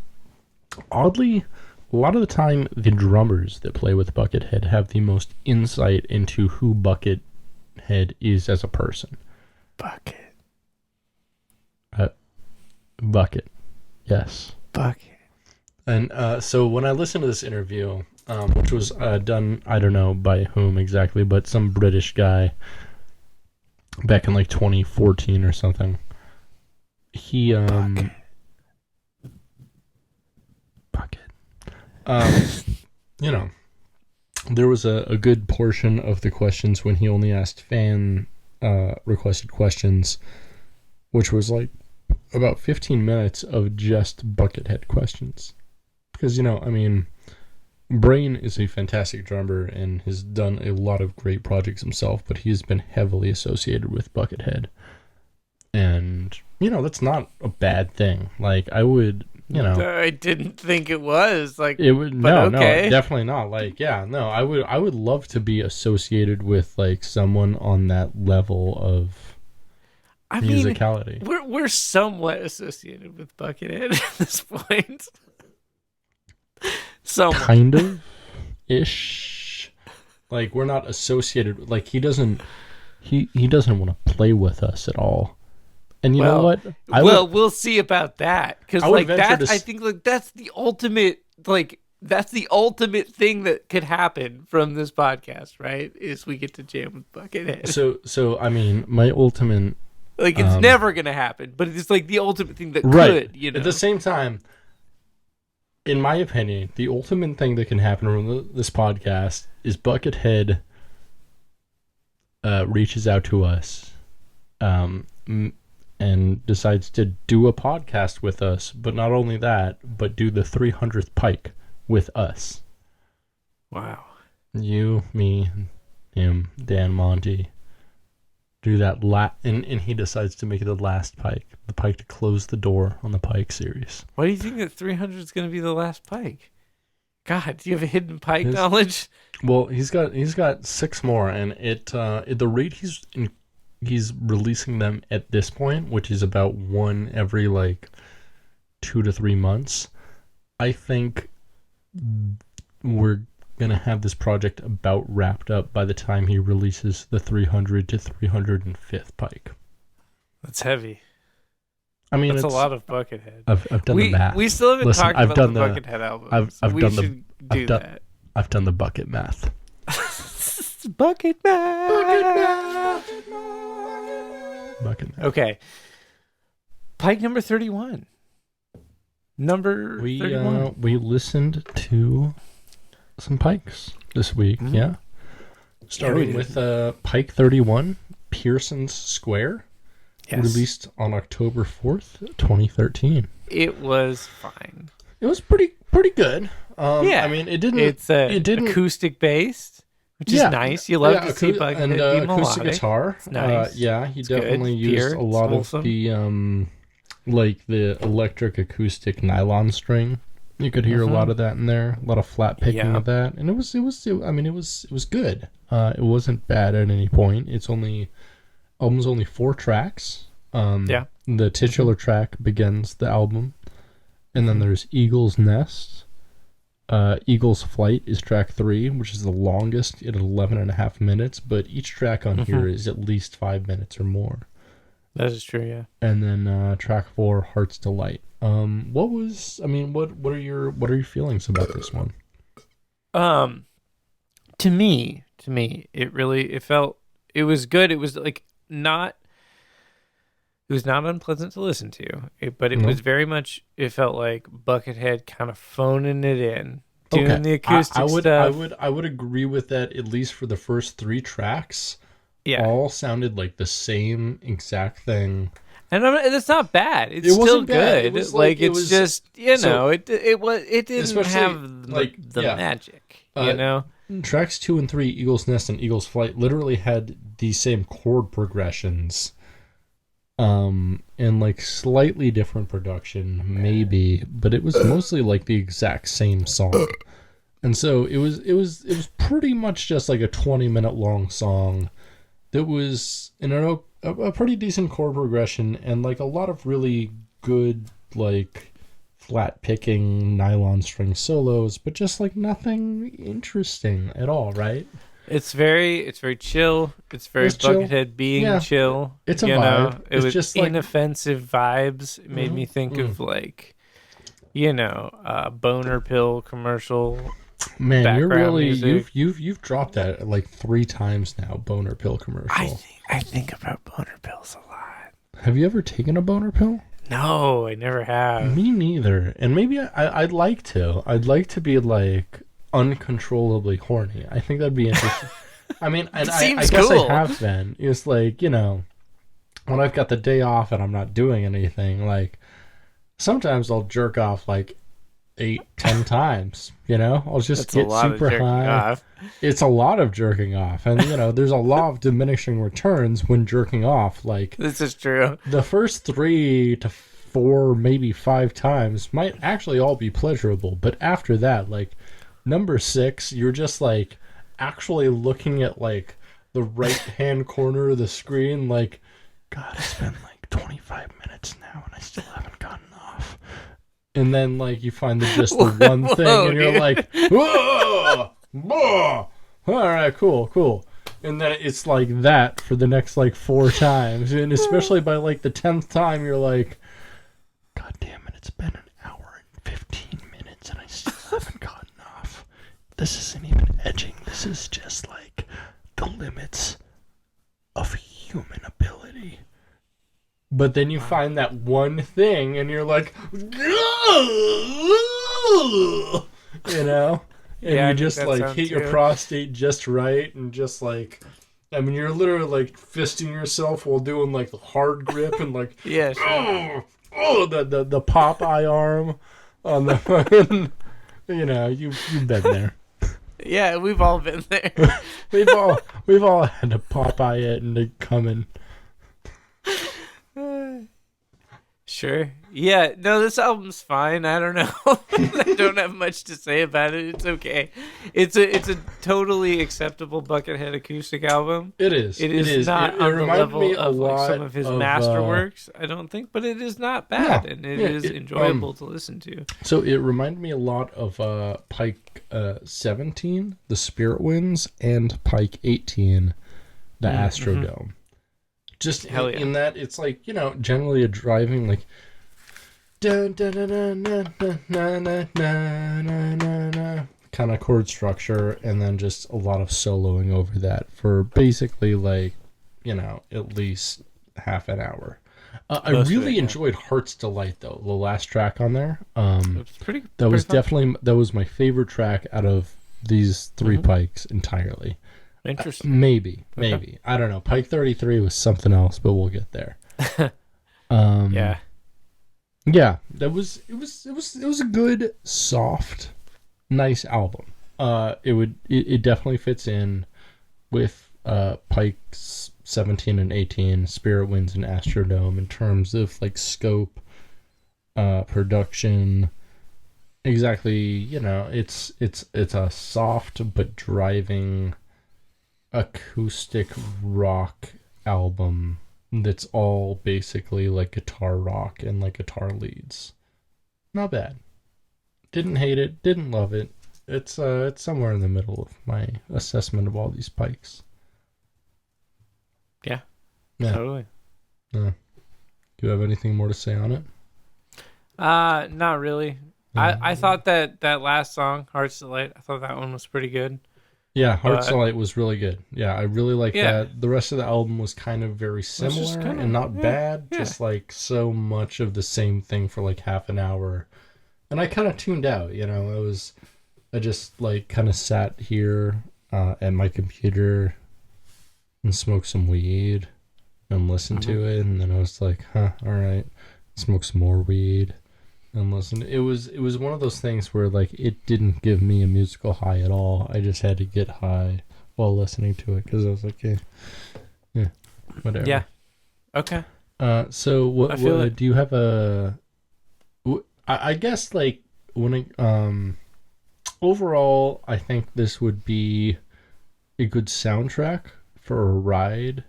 oddly, a lot of the time, the drummers that play with Buckethead have the most insight into who Buckethead is as a person. Bucket. Bucket. Yes. Bucket. And so when I listened to this interview, which was done, I don't know by whom exactly, but some British guy back in like 2014 or something, he... Bucket. You know, there was a good portion of the questions when he only asked fan requested questions, which was like about 15 minutes of just Buckethead questions. Because, you know, I mean, Brain is a fantastic drummer and has done a lot of great projects himself, but he's been heavily associated with Buckethead. And, you know, that's not a bad thing. Like, I would... You know, I didn't think it was like it would. No, okay. No, definitely not. Like, yeah, no, I would love to be associated with like someone on that level of musicality. We're somewhat associated with Buckethead at this point. Somewhat. Kind of ish. Like, we're not associated. Like, he doesn't want to play with us at all. And you know what? We'll see about that, because like that, I think like that's the ultimate thing that could happen from this podcast, right? Is we get to jam with Buckethead. So I mean, my ultimate like it's never gonna happen, but it's like the ultimate thing that could. You know, at the same time, in my opinion, the ultimate thing that can happen from this podcast is Buckethead reaches out to us, and decides to do a podcast with us, but not only that, but do the 300th Pike with us. Wow. You, me, him, Dan Monty, do that, and he decides to make it the last Pike, the Pike to close the door on the Pike series. Why do you think that 300 is going to be the last Pike? God, do you have a hidden Pike knowledge? Well, he's got 6 more, and at the rate he's releasing them at this point, which is about one every like 2 to 3 months. I think we're gonna have this project about wrapped up by the time he releases the 300 to 305th Pike. That's heavy. I mean, that's a lot of Buckethead. I've done the math. We still haven't talked about the Buckethead album. I've done the bucket math. Bucket math. Bucket math. Okay. Pike number 31. Number 31. We listened to some Pikes this week. Mm-hmm. Yeah. Starting with Pike 31, Pearson's Square, released on October 4th, 2013. It was fine. It was pretty good. I mean, it didn't. It's acoustic based, which is nice. You love to see Buckethead be melodic. Acoustic guitar. It's nice. He definitely used a lot of the like the electric acoustic nylon string. You could hear a lot of that in there. A lot of flat picking of that, and it was good. It wasn't bad at any point. Album's only 4 tracks. The titular track begins the album, and then there's Eagle's Nest. Eagle's Flight is track 3, which is the longest at 11.5 minutes, but each track on here is at least 5 minutes or more. That is true, yeah. And then track 4, Heart's Delight. What are your feelings about this one? To me, it was good. It was like not unpleasant to listen to, but it was very much, it felt like Buckethead kind of phoning it in, doing the acoustic stuff. I would agree with that, at least for the first 3 tracks. Yeah. All sounded like the same exact thing. And it's not bad. It's still good. It was like, it didn't have the magic, you know? Tracks 2 and 3, Eagle's Nest and Eagle's Flight, literally had the same chord progressions. And like slightly different production, maybe, but it was mostly like the exact same song. And so it was pretty much just like a 20-minute long song that was a pretty decent chord progression and like a lot of really good like flat picking nylon string solos, but just like nothing interesting at all, right? It's very chill. It's very Buckethead being chill. It's a vibe. It was just inoffensive vibes. It made me think of like, boner pill commercial. Man, you're really you've dropped that like 3 times now. Boner pill commercial. I think about boner pills a lot. Have you ever taken a boner pill? No, I never have. Me neither. And maybe I'd like to. I'd like to be like uncontrollably horny. I think that'd be interesting. I mean, and I guess cool. I have been. It's like, when I've got the day off and I'm not doing anything, like sometimes I'll jerk off like 8-10 times. I'll just get super high. It's a lot of jerking off, and there's a law of diminishing returns when jerking off. Like, this is true. The first 3 to 4, maybe 5 times might actually all be pleasurable, but after that, like number 6, you're just like actually looking at like the right hand corner of the screen, like, God, it's been like 25 minutes now, and I still haven't gotten off. And then, like, you find just the one thing, and you're like, whoa, whoa, all right, cool. And then it's like that for the next, like, 4 times. And especially by, like, the 10th time, you're like, God damn it, it's been an hour and 15 minutes, and I still haven't gotten off. This isn't even edging. This is just, like, the limits of human ability. But then you find that one thing, and you're like, and you just like hit your prostate just right, and just like, I mean, you're literally like fisting yourself while doing like the hard grip and like, the Popeye arm on the fucking, you've been there. Yeah, we've all been there. we've all had to Popeye it and to come in. Sure. Yeah, no, this album's fine. I don't know. I don't have much to say about it. It's okay. It's a totally acceptable Buckethead acoustic album. It is. It is not on the level of like some of his masterworks, I don't think, but it is not bad, and it is enjoyable to listen to. So it reminded me a lot of Pike 17, the Spirit Winds, and Pike 18, the Astrodome. Just in that it's like, generally a driving like kind of chord structure, and then just a lot of soloing over that for basically like, at least half an hour. I really enjoyed Heart's Delight the last track on there. That was my favorite track out of these three Pikes entirely. Interesting. Maybe. I don't know. Pike 33 was something else, but we'll get there. Yeah, it was a good, soft, nice album. It definitely fits in with Pikes 17 and 18, Spirit Winds and Astrodome in terms of like scope, production. Exactly, it's a soft but driving acoustic rock album that's all basically like guitar rock and like guitar leads. Not bad. Didn't hate it, didn't love it. It's somewhere in the middle of my assessment of all these Pikes. Yeah. Totally. Do you have anything more to say on it? Not really. I thought that last song, Heart's Delight, I thought that one was pretty good. Yeah, Heart's Delight was really good. Yeah, I really like that. The rest of the album was kind of very similar and not bad. Yeah. Just like so much of the same thing for like half an hour. And I kind of tuned out, I just like kind of sat here at my computer and smoked some weed and listened to it. And then I was like, all right, smoke some more weed. And listen, it was one of those things where like it didn't give me a musical high at all. I just had to get high while listening to it because I was like, yeah, whatever. Yeah. Okay. So what do you have I guess like when overall, I think this would be a good soundtrack for a ride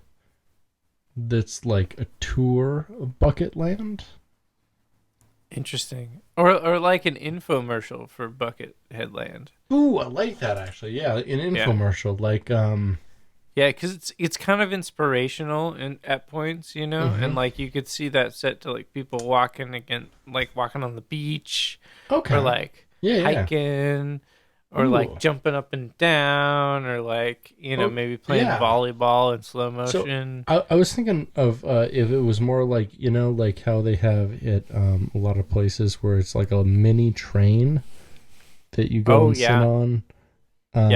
that's like a tour of Bucketland. Interesting. Or like an infomercial for Buckethead Land. Ooh, I like that actually. Yeah, an infomercial. Yeah. Like yeah, because it's kind of inspirational at points, and like you could see that set to like people walking on the beach. Okay. Or like hiking. Or like jumping up and down, or like maybe playing volleyball in slow motion. So I was thinking of if it was more like like how they have at a lot of places where it's like a mini train that you go and sit on. Like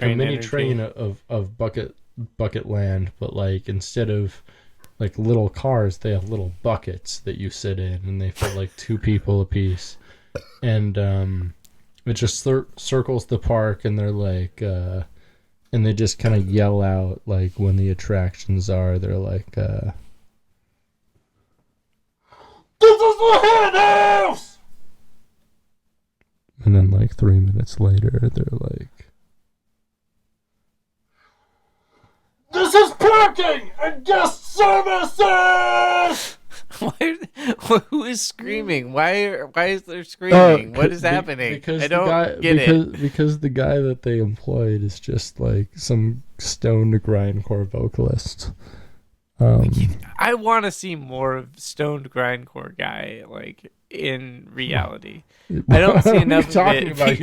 a mini train of Bucketland, but like instead of like little cars, they have little buckets that you sit in, and they fit like 2 people a piece, and it just circles the park, and they're like, and they just kind of yell out like when the attractions are. They're like, "This is the hen house!" And then like 3 minutes later, they're like, "This is parking and guest services!" Who is screaming? Why is there screaming? What is happening? I don't get it. Because the guy that they employed is just like some stoned grindcore vocalist. I want to see more of stoned grindcore guy like in reality. I don't see enough of it. About?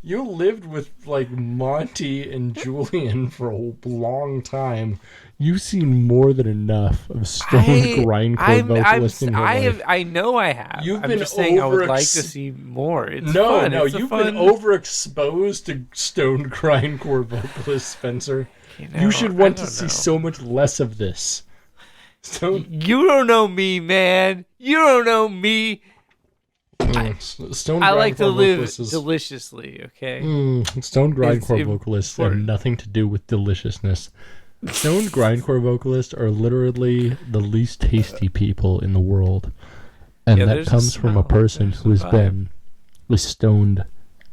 You lived with like Monty and Julian for a long time. You've seen more than enough of stoned grindcore vocalists in your life. I know I have. I'm just saying I would like to see more. It's fun. You've been overexposed to stoned grindcore vocalists, Spenser. You should want to see so much less of this. You don't know me, man. You don't know me. I like to live deliciously, okay? Stoned grindcore vocalists have nothing to do with deliciousness. Stoned grindcore vocalists are literally the least tasty people in the world. And that comes from a person who has been a stoned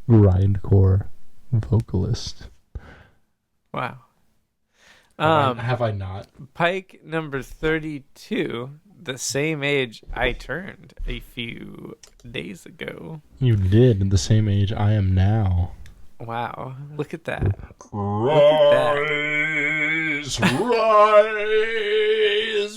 grindcore vocalist. Wow. Have I not? Pike number 32, the same age I turned a few days ago. You did, the same age I am now. Wow, look at that. Rise, rise,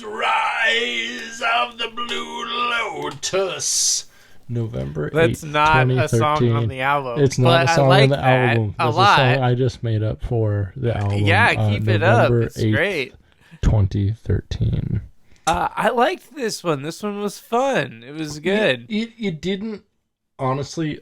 rise of the Blue Lotus. November 8th, That's not a song on the album. It's not a song on the album. That's a song I just made up for the album. Yeah, keep it up. It's great. 2013. I liked this one. This one was fun. It was good. It didn't, honestly,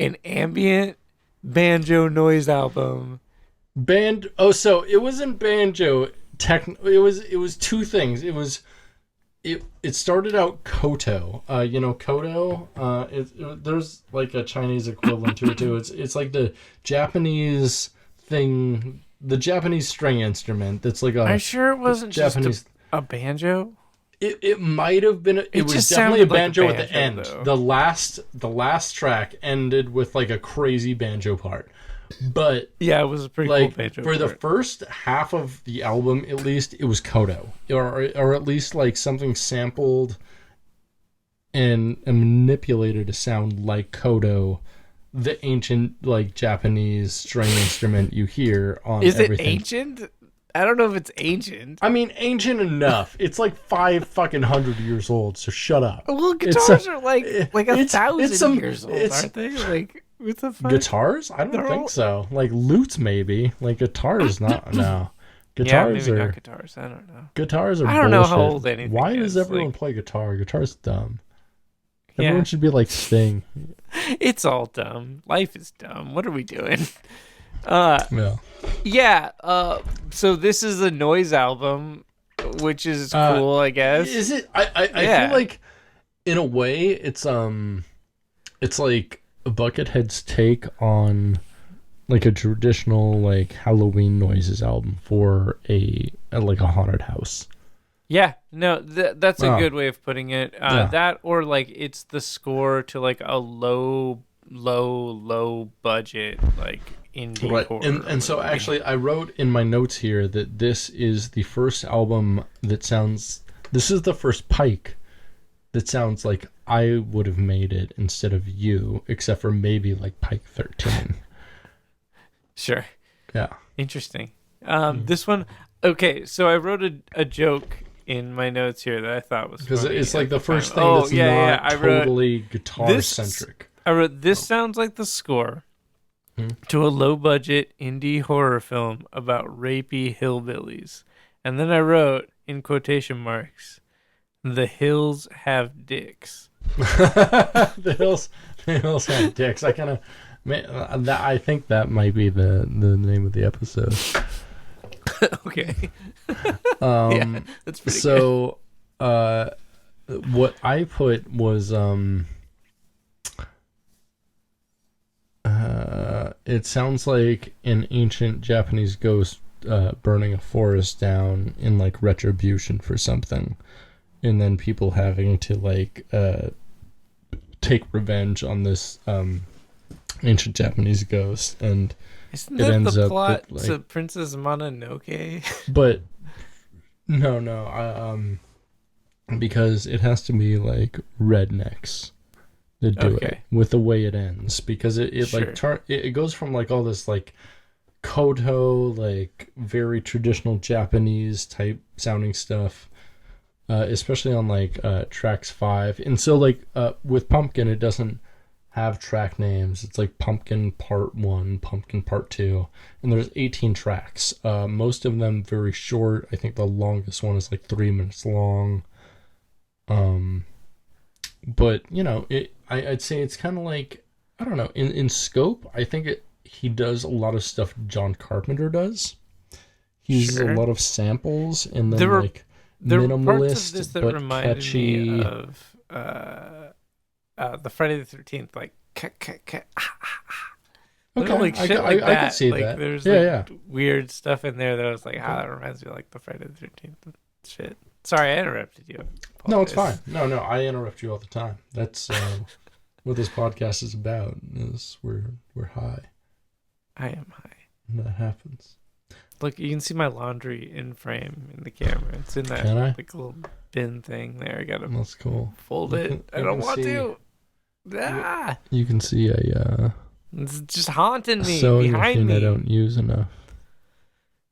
an ambient banjo noise album. So it wasn't banjo. It was two things. It started out koto. Koto. There's like a Chinese equivalent to it too. It's like the Japanese thing, the Japanese string instrument. That's like a. Are you sure it wasn't Japanese, just a banjo? It might have been. It was definitely a banjo at the end. Though. The last track ended with like a crazy banjo part. But yeah, it was a pretty cool banjo for part. the first half of the album, at least, it was koto, or at least like something sampled and manipulated to sound like koto, the ancient like Japanese string instrument you hear on. Is everything. It ancient? I don't know if it's ancient. I mean, ancient enough. It's like 500 years old. So shut up. Well, guitars are like 1,000 years old, aren't they? Like. What the fuck? Guitars? I don't think so. Like lutes, maybe. Like guitars, not no. Guitars maybe are not guitars. I don't know. Guitars are. I don't bullshit. know how old anything. Why is. does everyone play guitar? Guitar's dumb. Everyone should be like Sting. It's all dumb. Life is dumb. What are we doing? Yeah. So this is a noise album, which is cool, I guess. Is it? I feel like, in a way, it's like Buckethead's take on like a traditional like Halloween noises album for a haunted house. Yeah, no, that's a good way of putting it. That or like it's the score to like a low budget like indie horror. And so actually I wrote in my notes here that this is the first album that sounds. This is the first Pike that sounds like I would have made it instead of you, except for maybe like Pike 13. Sure. Yeah. Interesting. This one, okay, so I wrote a joke in my notes here that I thought was because funny it's like the first thing that's not totally guitar-centric. I wrote, this sounds like the score to a low-budget indie horror film about rapey hillbillies. And then I wrote, in quotation marks, the hills have dicks. the hills have dicks. I kind of, I think that might be the name of the episode. Okay. Yeah, that's pretty good. So, what I put was it sounds like an ancient Japanese ghost burning a forest down in like retribution for something. And then people having to like take revenge on this ancient Japanese ghost, and isn't that the plot to Princess Mononoke? But no, because it has to be like rednecks that do it with the way it ends, because it sure. It goes from like all this like koto, like very traditional Japanese type sounding stuff. Especially on like tracks 5, and so like with Pumpkin, it doesn't have track names. It's like Pumpkin Part 1, Pumpkin Part 2, and there's 18 tracks. Most of them very short. I think the longest one is like 3 minutes long. But you know, I'd say it's kind of like, I don't know, in scope. I think he does a lot of stuff John Carpenter does. He uses a lot of samples, and then like. There minimalist, were parts of this that reminded catchy. Me of the Friday the 13th, like Okay, like shit I could see like, that. There's weird stuff in there that I was like, that reminds me of like the Friday the 13th shit. Sorry, I interrupted you. No, it's fine. No, I interrupt you all the time. That's what this podcast is about. Is we're high. I am high. And that happens. Look, you can see my laundry in frame in the camera. It's in that like little bin thing there. I gotta That's cool. Fold it. I don't want to. You can see it's just haunting me sewing behind me. I don't use enough.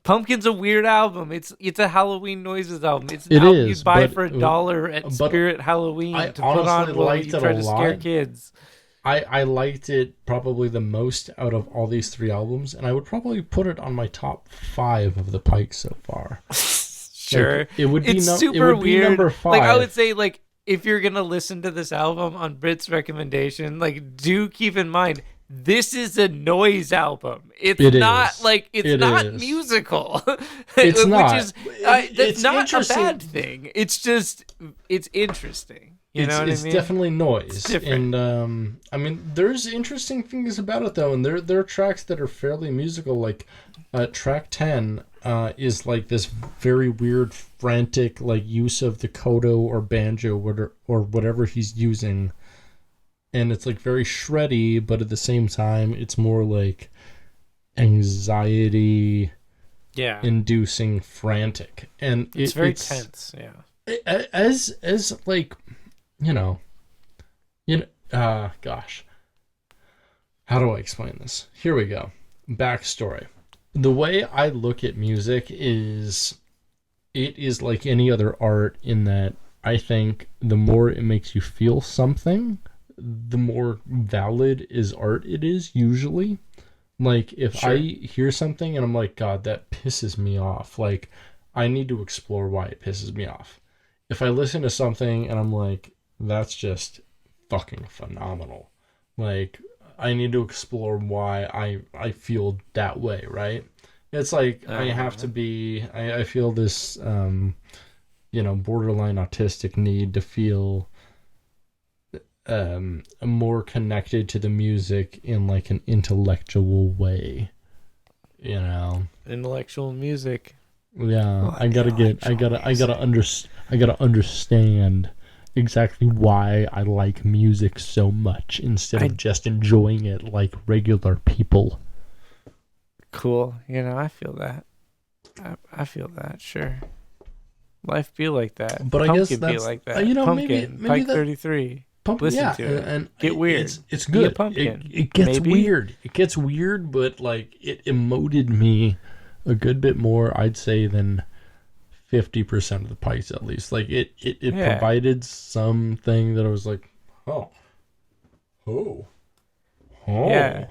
Pumpkin's a weird album. It's a Halloween noises album. It's an album you'd buy for $1 at Spirit Halloween to put on while you try to scare kids. I liked it probably the most out of all these 3 albums, and I would probably put it on my top 5 of the Pikes so far. Sure. Like, it would be super weird. Number 5. Like, I would say, like, if you're gonna listen to this album on Brit's recommendation, like, do keep in mind this is a noise album. It's not like it's not musical. It's not. Which is that's not a bad thing. It's just it's interesting. You know what I mean? It's definitely noise. And I mean, there's interesting things about it though, and there are tracks that are fairly musical. Like track 10 is like this very weird, frantic like use of the koto or banjo or whatever he's using. And it's like very shreddy, but at the same time, it's more like anxiety, inducing, frantic, and it's very tense. Yeah, as like, gosh, how do I explain this? Here we go. Backstory: the way I look at music is, it is like any other art in that I think the more it makes you feel something, the more valid is art it is usually. Like if I hear something and I'm like, God, that pisses me off, like I need to explore why it pisses me off. If I listen to something and I'm like, that's just fucking phenomenal, like I need to explore why I feel that way, right? It's like I have to be, I feel this borderline autistic need to feel more connected to the music in like an intellectual way, intellectual music. Yeah, I gotta understand exactly why I like music so much instead of just enjoying it like regular people. Cool. I feel that. I feel that. Sure. Life be like that. But Pumpkin I guess that's be like that. Pumpkin, maybe Pike 33. Listen to it and get weird. It's good. It gets weird. It gets weird, but like it emoted me a good bit more, I'd say, than 50% of the Pikes at least. Like it provided something that I was like, oh. Yeah.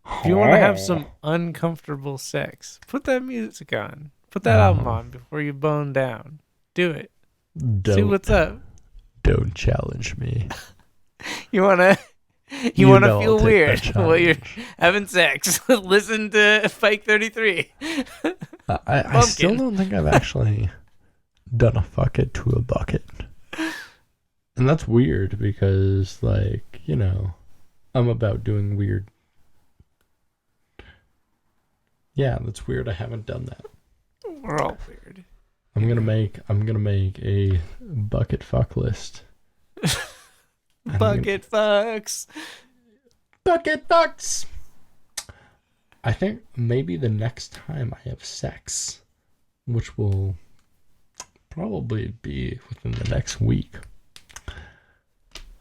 If you want to have some uncomfortable sex, put that music on. Put that album on before you bone down. Do it. See what's up. Don't challenge me. You wanna feel weird while you're having sex. Listen to Pike 33. I still don't think I've actually done a fuck it to a bucket. And that's weird because, like, I'm about doing weird. Yeah, that's weird. I haven't done that. We're all weird. I'm gonna make a bucket fuck list. Bucket fucks. I think maybe the next time I have sex, which will probably be within the next week,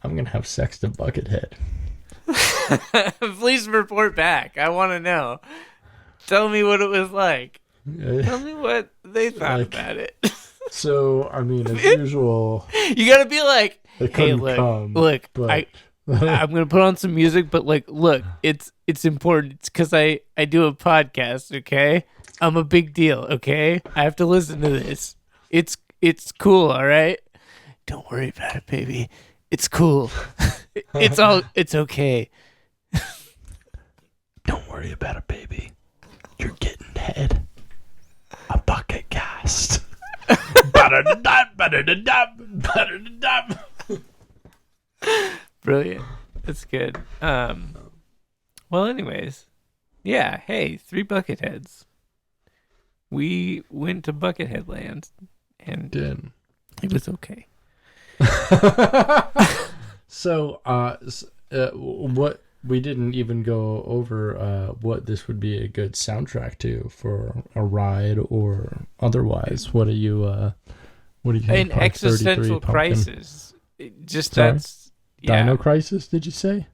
I'm gonna have sex to Buckethead. Please report back. I want to know. Tell me what it was like. Tell me what they thought about it. So, I mean, as usual, you gotta be like, hey, look, I'm gonna put on some music, but like, look, it's important. It's because I do a podcast. Okay, I'm a big deal. Okay, I have to listen to this. It's cool. All right, don't worry about it, baby. It's cool. It's okay. Don't worry about it, baby. You're getting head. A Bucketcast. Brilliant. That's good. Well, anyways, yeah. Hey, 3 Bucketheads. We went to Buckethead land, and it was okay. So, what we didn't even go over what this would be a good soundtrack to for a ride or otherwise. What do you think? An existential crisis. Just Sorry? That's Dino Crisis. Did you say?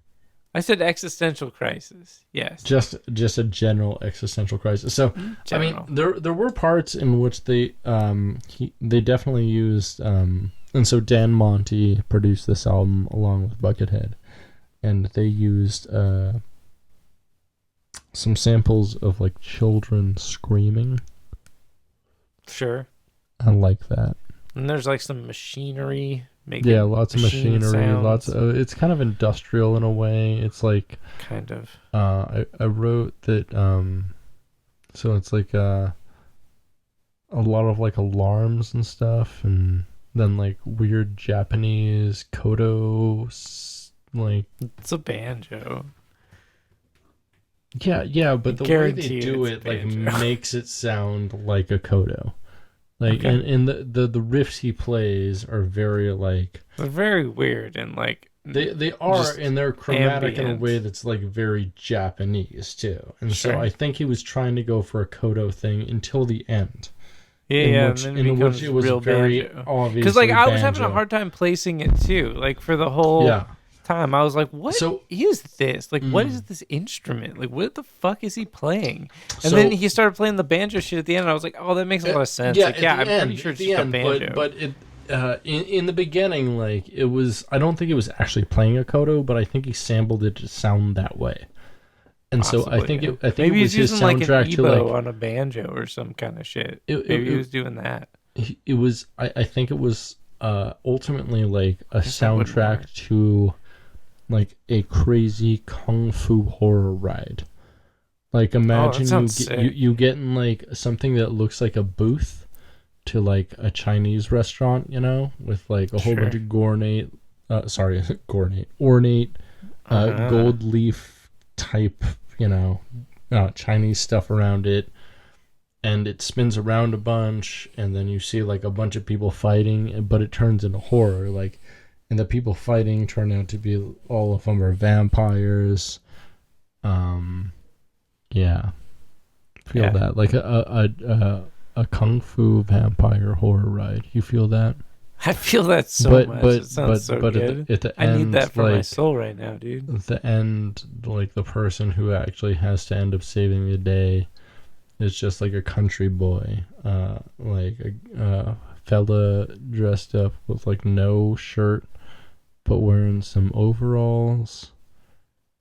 I said existential crisis. Yes. Just a general existential crisis. So general. I mean, there were parts in which they definitely used and so Dan Monty produced this album along with Buckethead, and they used some samples of like children screaming. Sure. I like that. And there's like some machinery making lots of machine machinery, sounds. lots of, it's kind of industrial in a way. It's like kind of. I wrote that so it's like a lot of like alarms and stuff, and then like weird Japanese koto like It's a banjo. yeah, but the way they Guaranteed do it's it like banjo. makes it sound like a koto. Like Okay. and the riffs he plays are very like They're very weird and like they are, just and they're chromatic in a ambient. way that's like very Japanese too. And so Sure. I think he was trying to go for a koto thing until the end. Yeah, which, and then it in becomes which it was real very banjo. obviously Because like I was having a banjo. hard time placing it too. Like for the whole time, I was like, "What is So- this? Like, what is this instrument? Like, what the fuck is he playing?" And So- then he started playing the banjo shit at the end. And I was like, "Oh, that makes a lot of sense." Like, yeah, I'm pretty sure it's just a banjo. But it in the beginning, like it was. I don't think it was actually playing a koto, but I think he sampled it to sound that way. And so I think Possibly, it maybe was he's his using like an soundtrack to ebo like on a banjo or some kind of shit. It- Maybe it- he was doing that. it was. I think it was ultimately like a guess that wouldn't work. soundtrack to like a crazy kung fu horror ride. Like imagine sounds you sick. you getting like something that looks like a booth to like a Chinese restaurant, you know, with like a whole Sure. bunch of ornate gold leaf type, you know, Chinese stuff around it, and it spins around a bunch, and then you see like a bunch of people fighting, but it turns into horror, like, and the people fighting turn out to be all of them are vampires. Yeah, feel Yeah. that like a kung fu vampire horror ride. You feel that? I feel that so much. It sounds so good. At the I end, need that for my like, soul right now, dude. at the end, like the person who actually has to end up saving the day is just like a country boy, like a fella dressed up with like no shirt, but wearing some overalls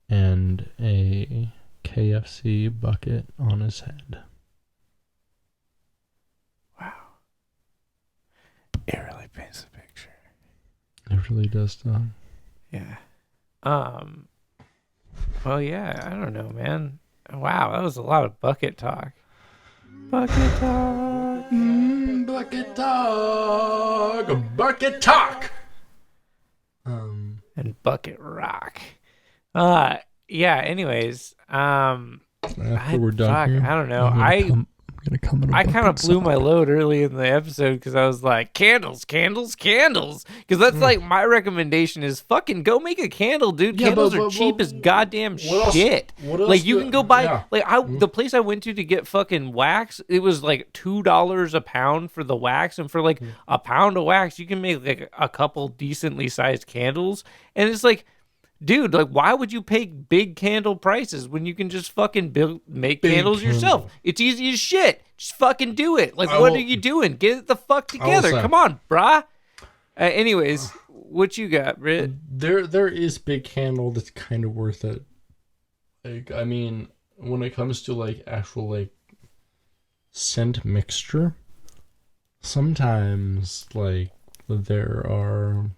and a KFC bucket on his head. Wow. It really paints the picture. It really does, Tom. Yeah. Well, yeah, I don't know, man. Wow, that was a lot of bucket talk. Bucket talk. Bucket talk. Bucket talk. And bucket rock. Yeah, anyways, After we're done here, I don't know. I'm gonna come in a I kind of bucket blew my sock. load early in the episode because I was like, candles. Because that's like my recommendation is fucking go make a candle, dude. Yeah, Candles but are cheap as goddamn what else- shit. what else Like you do- can go buy yeah. the place I went to get fucking wax. It was like $2 a pound for the wax, and for like a pound of wax, you can make like a couple decently sized candles. And it's like, dude, like, why would you pay big candle prices when you can just fucking make Big candles yourself? candle. It's easy as shit. Just fucking do it. Like, I what will- are you doing? Get it the fuck together. say- Come on, brah. Anyways, what you got, Brit? There is big candle that's kind of worth it. Like, I mean, when it comes to like actual like scent mixture, sometimes like there are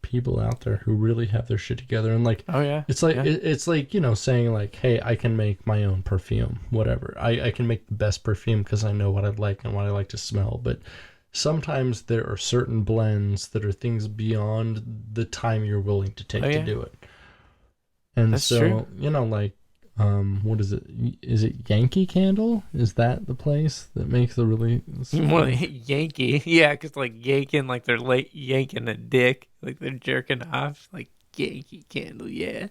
people out there who really have their shit together, and like Oh yeah, it's like yeah. it's like, you know, saying like, hey, I can make my own perfume, whatever. I can make the best perfume because I know what I like and what I like to smell. But sometimes there are certain blends that are things beyond the time you're willing to take Oh, to yeah. do it. And That's so true. you know, like what is it? Is it Yankee Candle? Is that the place that makes the really More like Yankee, yeah, because like yanking, like they're like yanking a dick, like they're jerking off, like Yankee Candle, yeah,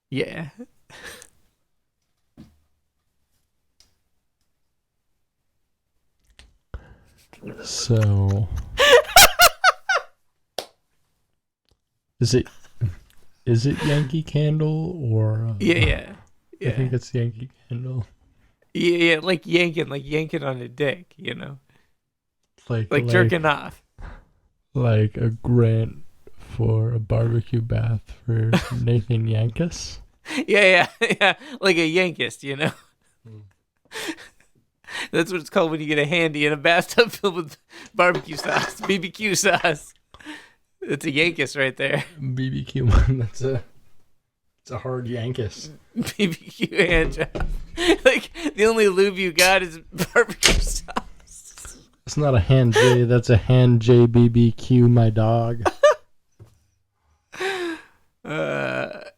yeah. So is it Yankee Candle or Yeah. I think it's Yankee Candle. Yeah, like yanking on a dick, you know, Like jerking off. like a grant for a barbecue bath for Nathan Yankus. Yeah, like a yankist, you know. That's what it's called when you get a handy in a bathtub filled with barbecue sauce, BBQ sauce. It's a Yankus right there. BBQ. It's a hard Yankus. BBQ hand job. Like, the only lube you got is barbecue sauce. It's not a hand J. That's a hand J BBQ, my dog.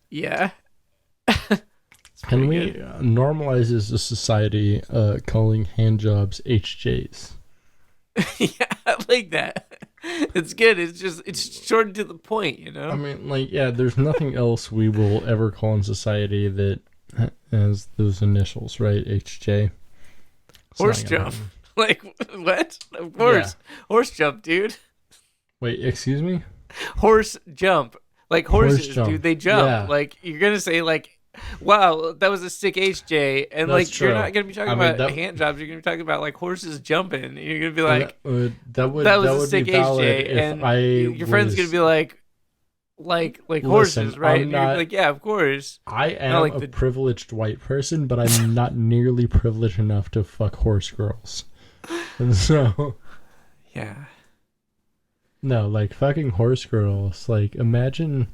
Yeah. Can we normalize as a society calling hand jobs HJs? Yeah, I like that. It's good. It's short to the point, you know? I mean, like, yeah, there's nothing else we will ever call in society that has those initials, right? HJ. Horse jump. Like, what? Of course. Yeah. Horse jump, dude. Wait, excuse me? Horse jump. Like horses, dude, they jump. Yeah. Like, you're going to say, like, wow, that was a sick HJ. And, that's like, true. You're not going to be talking about hand jobs. You're going to be talking about, like, horses jumping. You're going to be like, that was a sick HJ. And your friend's going to be like horses, right? And you're like, yeah, of course. I am like a privileged white person, but I'm not nearly privileged enough to fuck horse girls. And so... Yeah. No, like, fucking horse girls. Like, imagine...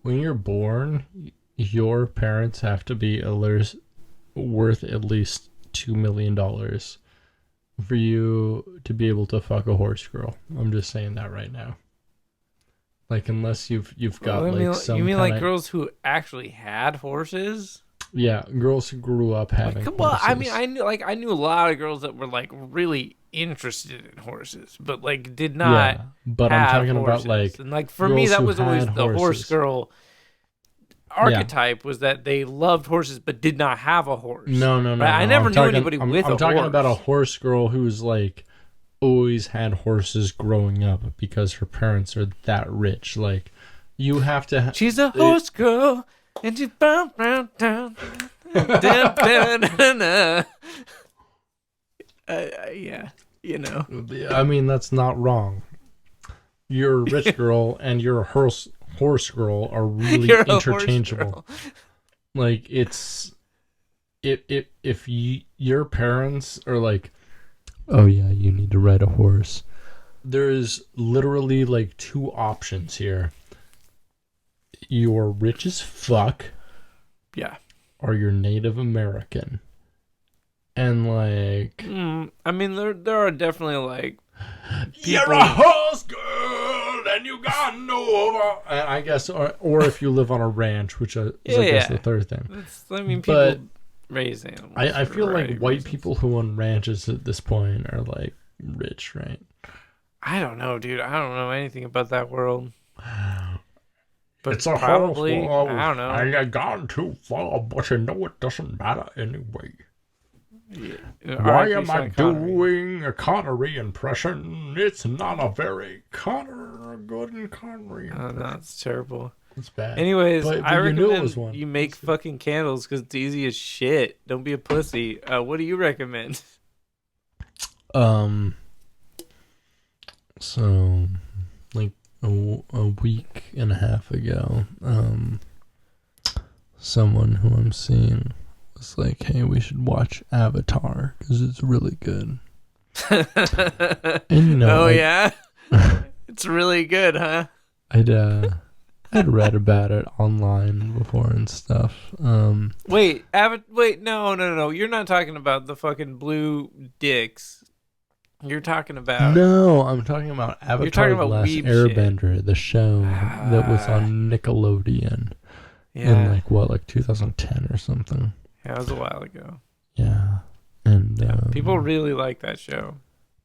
When you're born, your parents have to be worth at least $2 million for you to be able to fuck a horse girl. I'm just saying that right now. Like, unless you've got some. You mean like girls who actually had horses? Yeah, girls who grew up having. Come on, I mean, I knew a lot of girls that were like really interested in horses, but like did not. Yeah, but I'm talking horses. About like, and like for me, that was always the horse girl archetype, was that they loved horses but did not have a horse. No. I never knew anybody with a horse. I'm talking about a horse girl who's like always had horses growing up because her parents are that rich. Like, you have to. She's a horse girl. And you down. Yeah, you know. I mean, that's not wrong. Your rich girl and your horse girl are really interchangeable. Like, it's if your parents are like, oh yeah, you need to ride a horse. There's literally like two options here. You're rich as fuck. Yeah. Or you're Native American. And like... I mean, there are definitely like... You're a horse girl and you got no... I guess, or if you live on a ranch, which is I guess the third thing. People raise animals. I feel like white people who own ranches at this point are like rich, right? I don't know, dude. I don't know anything about that world. But it's a probably, horse. I don't know. I gone too far, but you know it doesn't matter anyway. Yeah. Why am I doing a Connery impression? It's not a very good Connery impression. Oh, no, it's terrible. It's bad. Anyways, but I recommend you make fucking candles because it's easy as shit. Don't be a pussy. What do you recommend? So, like, a week and a half ago, someone who I'm seeing was like, hey, we should watch Avatar because it's really good. And you know, yeah? It's really good, huh? I'd read about it online before and stuff. Wait, no. You're not talking about the fucking blue dicks. You're talking about... No, I'm talking about Avatar: Last Airbender, the show that was on Nickelodeon in like 2010 or something. Yeah, it was a while ago. Yeah, and people really like that show.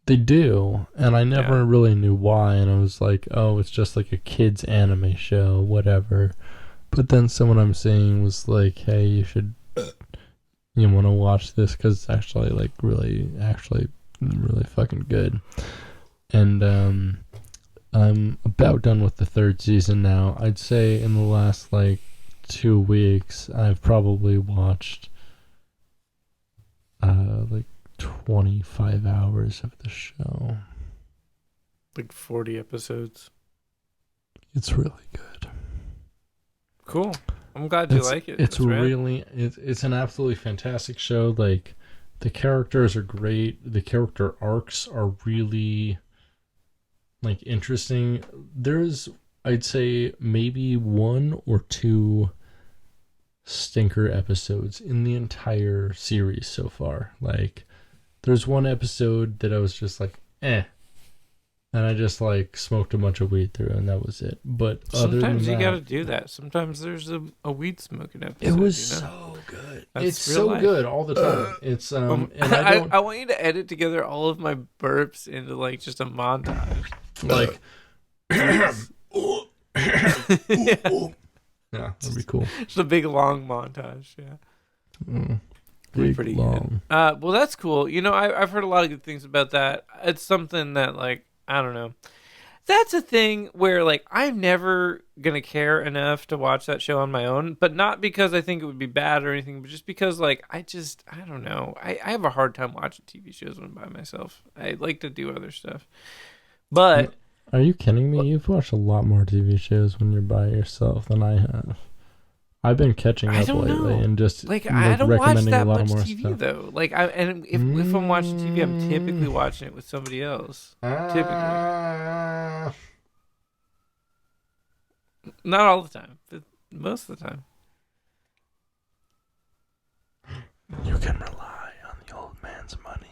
They do, and I never really knew why. And I was like, oh, it's just like a kids anime show, whatever. But then someone I'm seeing was like, hey, you want to watch this because it's actually like really fucking good. And I'm about done with the third season now. I'd say in the last like 2 weeks I've probably watched like 25 hours of the show. Like 40 episodes. It's really good. Cool. I'm glad you like it. It's really it's an absolutely fantastic show. Like, the characters are great. The character arcs are really like interesting. There's, I'd say, maybe 1 or 2 stinker episodes in the entire series so far. Like, there's one episode that I was just like, and I just like smoked a bunch of weed through, and that was it. But sometimes you that, gotta do that. Sometimes there's a weed smoking episode. It was so good. It's so life. good all the time. It's and I want you to edit together all of my burps into like just a montage. Like, yeah, that'd be cool. Just a big long montage. Yeah. Big, pretty long. Good. Well, that's cool. You know, I've heard a lot of good things about that. It's something that, like, I don't know. That's a thing where, like, I'm never gonna care enough to watch that show on my own, but not because I think it would be bad or anything, but just because, like, I don't know. I have a hard time watching TV shows when I'm by myself. I like to do other stuff. But are you kidding me? You've watched a lot more TV shows when you're by yourself than I have. I've been catching up lately and just like I don't watch that much TV stuff. though. Like if I'm watching TV, I'm typically watching it with somebody else. Typically, not all the time, but most of the time. You can rely on the old man's money.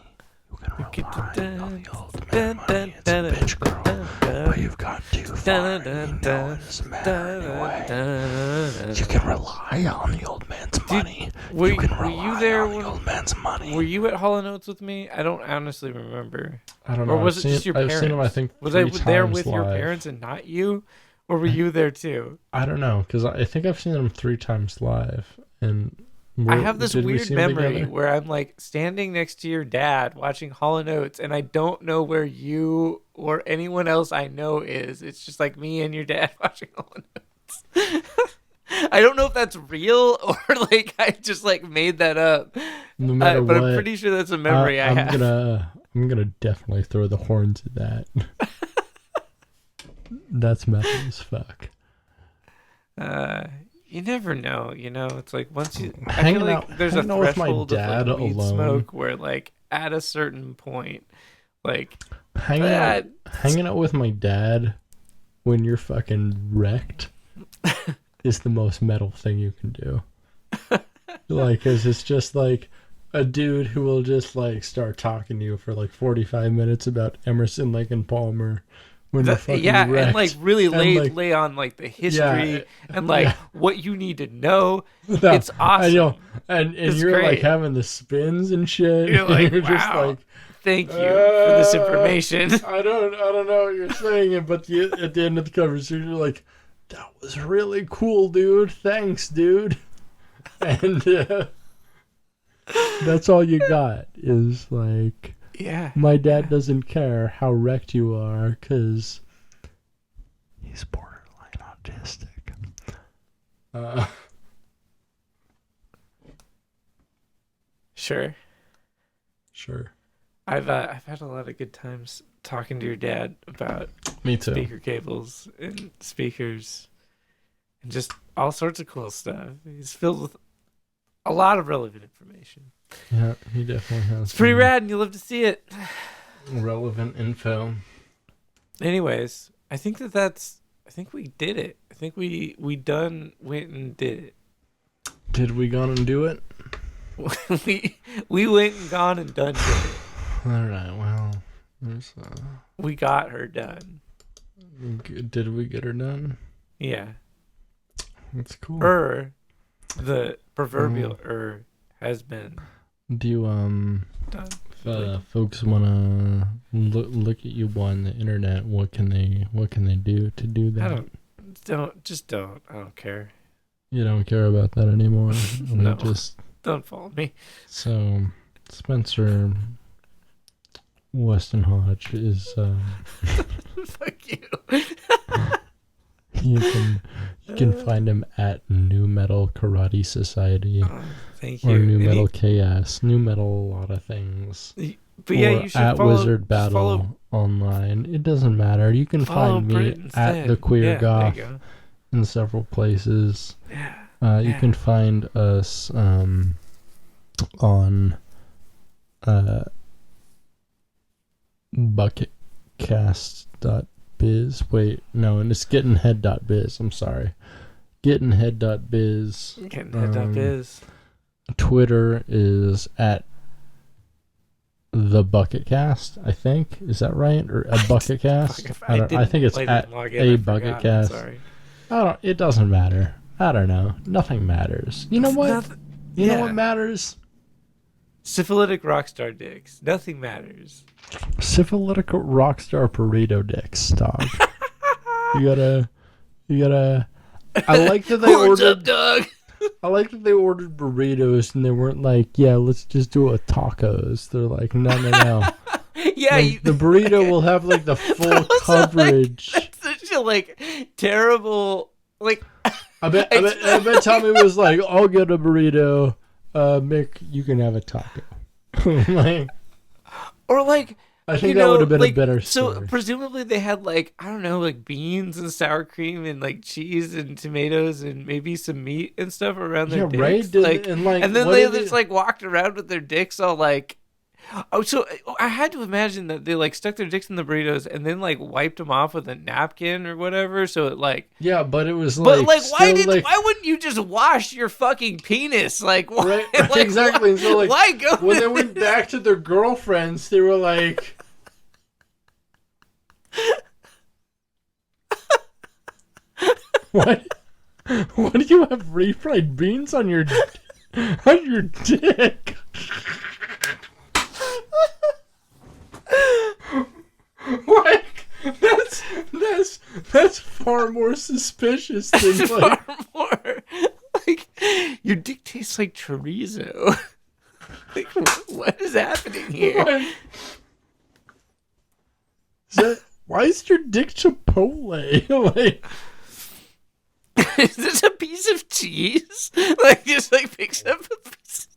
You can rely on the old man's money. It's a bitch, girl. But you've gone too far, and you know it doesn't matter anyway. You can rely on the old man's money. Were you there on the old man's money? Were you at Hall & Oates with me? I don't honestly remember. I don't know. Or was it just your parents? I've seen him, I think, was I there with live. Your parents and not you? Or were you there too? I don't know, because I think I've seen him 3 times live, and I have this weird memory where I'm like standing next to your dad watching Hall & Oates, and I don't know where you or anyone else I know is. It's just like me and your dad watching Hall & Oates. I don't know if that's real or like I just like made that up. No matter but what, I'm pretty sure that's a memory I have. I'm gonna definitely throw the horns at that. That's metal as fuck. You never know, you know. It's like once you, I feel like there's a threshold of like weed smoke where, like, at a certain point, like hanging out with my dad when you're fucking wrecked is the most metal thing you can do. Like, 'cause it's just like a dude who will just like start talking to you for like 45 minutes about Emerson, Lake and Palmer. When you're fucking wrecked. And like really lay on like the history and like what you need to know. No, it's awesome. I know. And you're great. Like having the spins and shit. You're like, wow. Just like, thank you for this information. I don't know what you're saying, but at the end of the conversation, you're like, that was really cool, dude. Thanks, dude. And that's all you got is like, yeah. My dad doesn't care how wrecked you are because he's borderline autistic. Sure. I've had a lot of good times talking to your dad about Me too. Speaker cables and speakers and just all sorts of cool stuff. He's filled with a lot of relevant information. Yeah, he definitely has. It's pretty rad, and you'll love to see it. Relevant info. Anyways, I think we did it. I think we went and did it. Did we gone and do it? we went and gone and done it. All right. Well, we got her done. Did we get her done? Yeah. That's cool. The proverbial has been. Do you done. Folks wanna look at you on the internet? What can they do to do that? I don't care. You don't care about that anymore. No, don't follow me. So Spenser Weston Hodge is fuck you. You can find him at New Metal Karate Society. Thank you. Or New Metal KS. New Metal, a lot of things. But yeah, you should at follow Wizard Battle online. It doesn't matter. You can find me at the Queer Goth in several places. Yeah. You can find us on Bucketcast.biz. Wait, no, and it's gettinhead.biz. I'm sorry. Gettinhead.biz. Gettinhead.biz. Twitter is at the Bucketcast, I think. Is that right? Or a Bucketcast? I think it's at a Bucketcast. Sorry. It doesn't matter. I don't know. Nothing matters. You know what? You know what matters? Syphilitic rockstar dicks. Nothing matters. Syphilitic rockstar burrito dicks, dog. You gotta. I like that they Horns ordered. up, dog. I like that they ordered burritos and they weren't like, yeah, let's just do it with tacos. They're like, no. Yeah, like, the burrito will have like the full coverage. That's such a like terrible like. I bet Tommy was like, I'll get a burrito. Mick, you can have a taco. Like, or like. I think that would have been like, a better story. So presumably they had like, I don't know, like beans and sour cream and like cheese and tomatoes and maybe some meat and stuff around their dicks. Right? And then they just like walked around with their dicks all like, oh, so I had to imagine that they like stuck their dicks in the burritos and then like wiped them off with a napkin or whatever. So it like, yeah, but it was like, but like, why wouldn't you just wash your fucking penis? Like, why, right, like, exactly. Why, so like, why go when they went back to their girlfriends, they were like, what do you have refried beans on your dick? Like that's far more suspicious than like far more like your dick tastes like chorizo. Like what is happening here? Why is your dick Chipotle? Like, is this a piece of cheese? Like just like picks up a piece.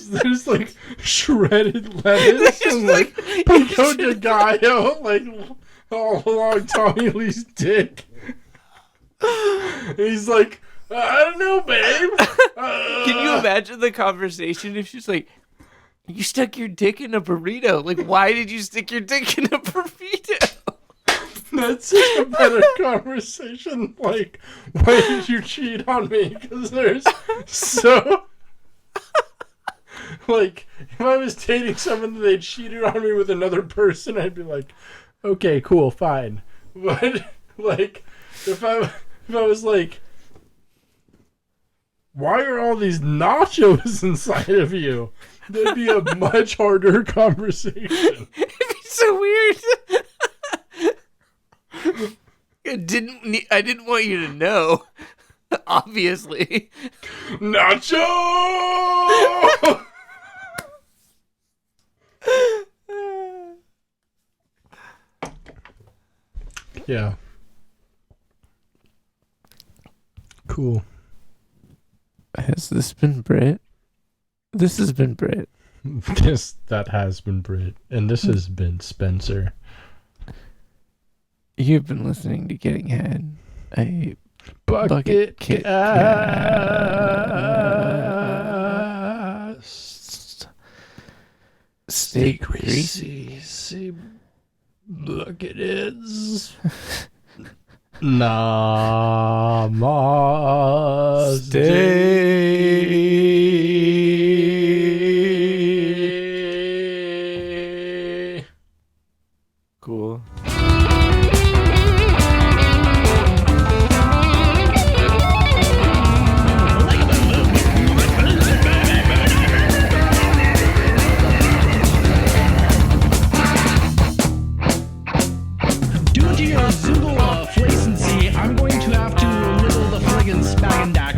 There's like shredded lettuce and like pico de gallo like all along Tommy Lee's dick. He's like, I don't know, babe. Can you imagine the conversation if she's like, you stuck your dick in a burrito? Like, why did you stick your dick in a burrito? That's such a better conversation. Like, why did you cheat on me? Because there's so... Like, if I was dating someone that they cheated on me with another person, I'd be like, okay, cool, fine. But, like, if I was like, why are all these nachos inside of you? That'd be a much harder conversation. It'd be so weird. I didn't want you to know. Obviously. Nacho! Yeah. Cool. Has this been Brit? This has been Brit. That has been Brit. And this has been Spenser. You've been listening to Getting Head, a Bucketcast. Stay greasy. See, Bucketheads. Namaste. Cool. Due to your Zoogle flacency, I'm going to have to nibble the friggin' spag and dack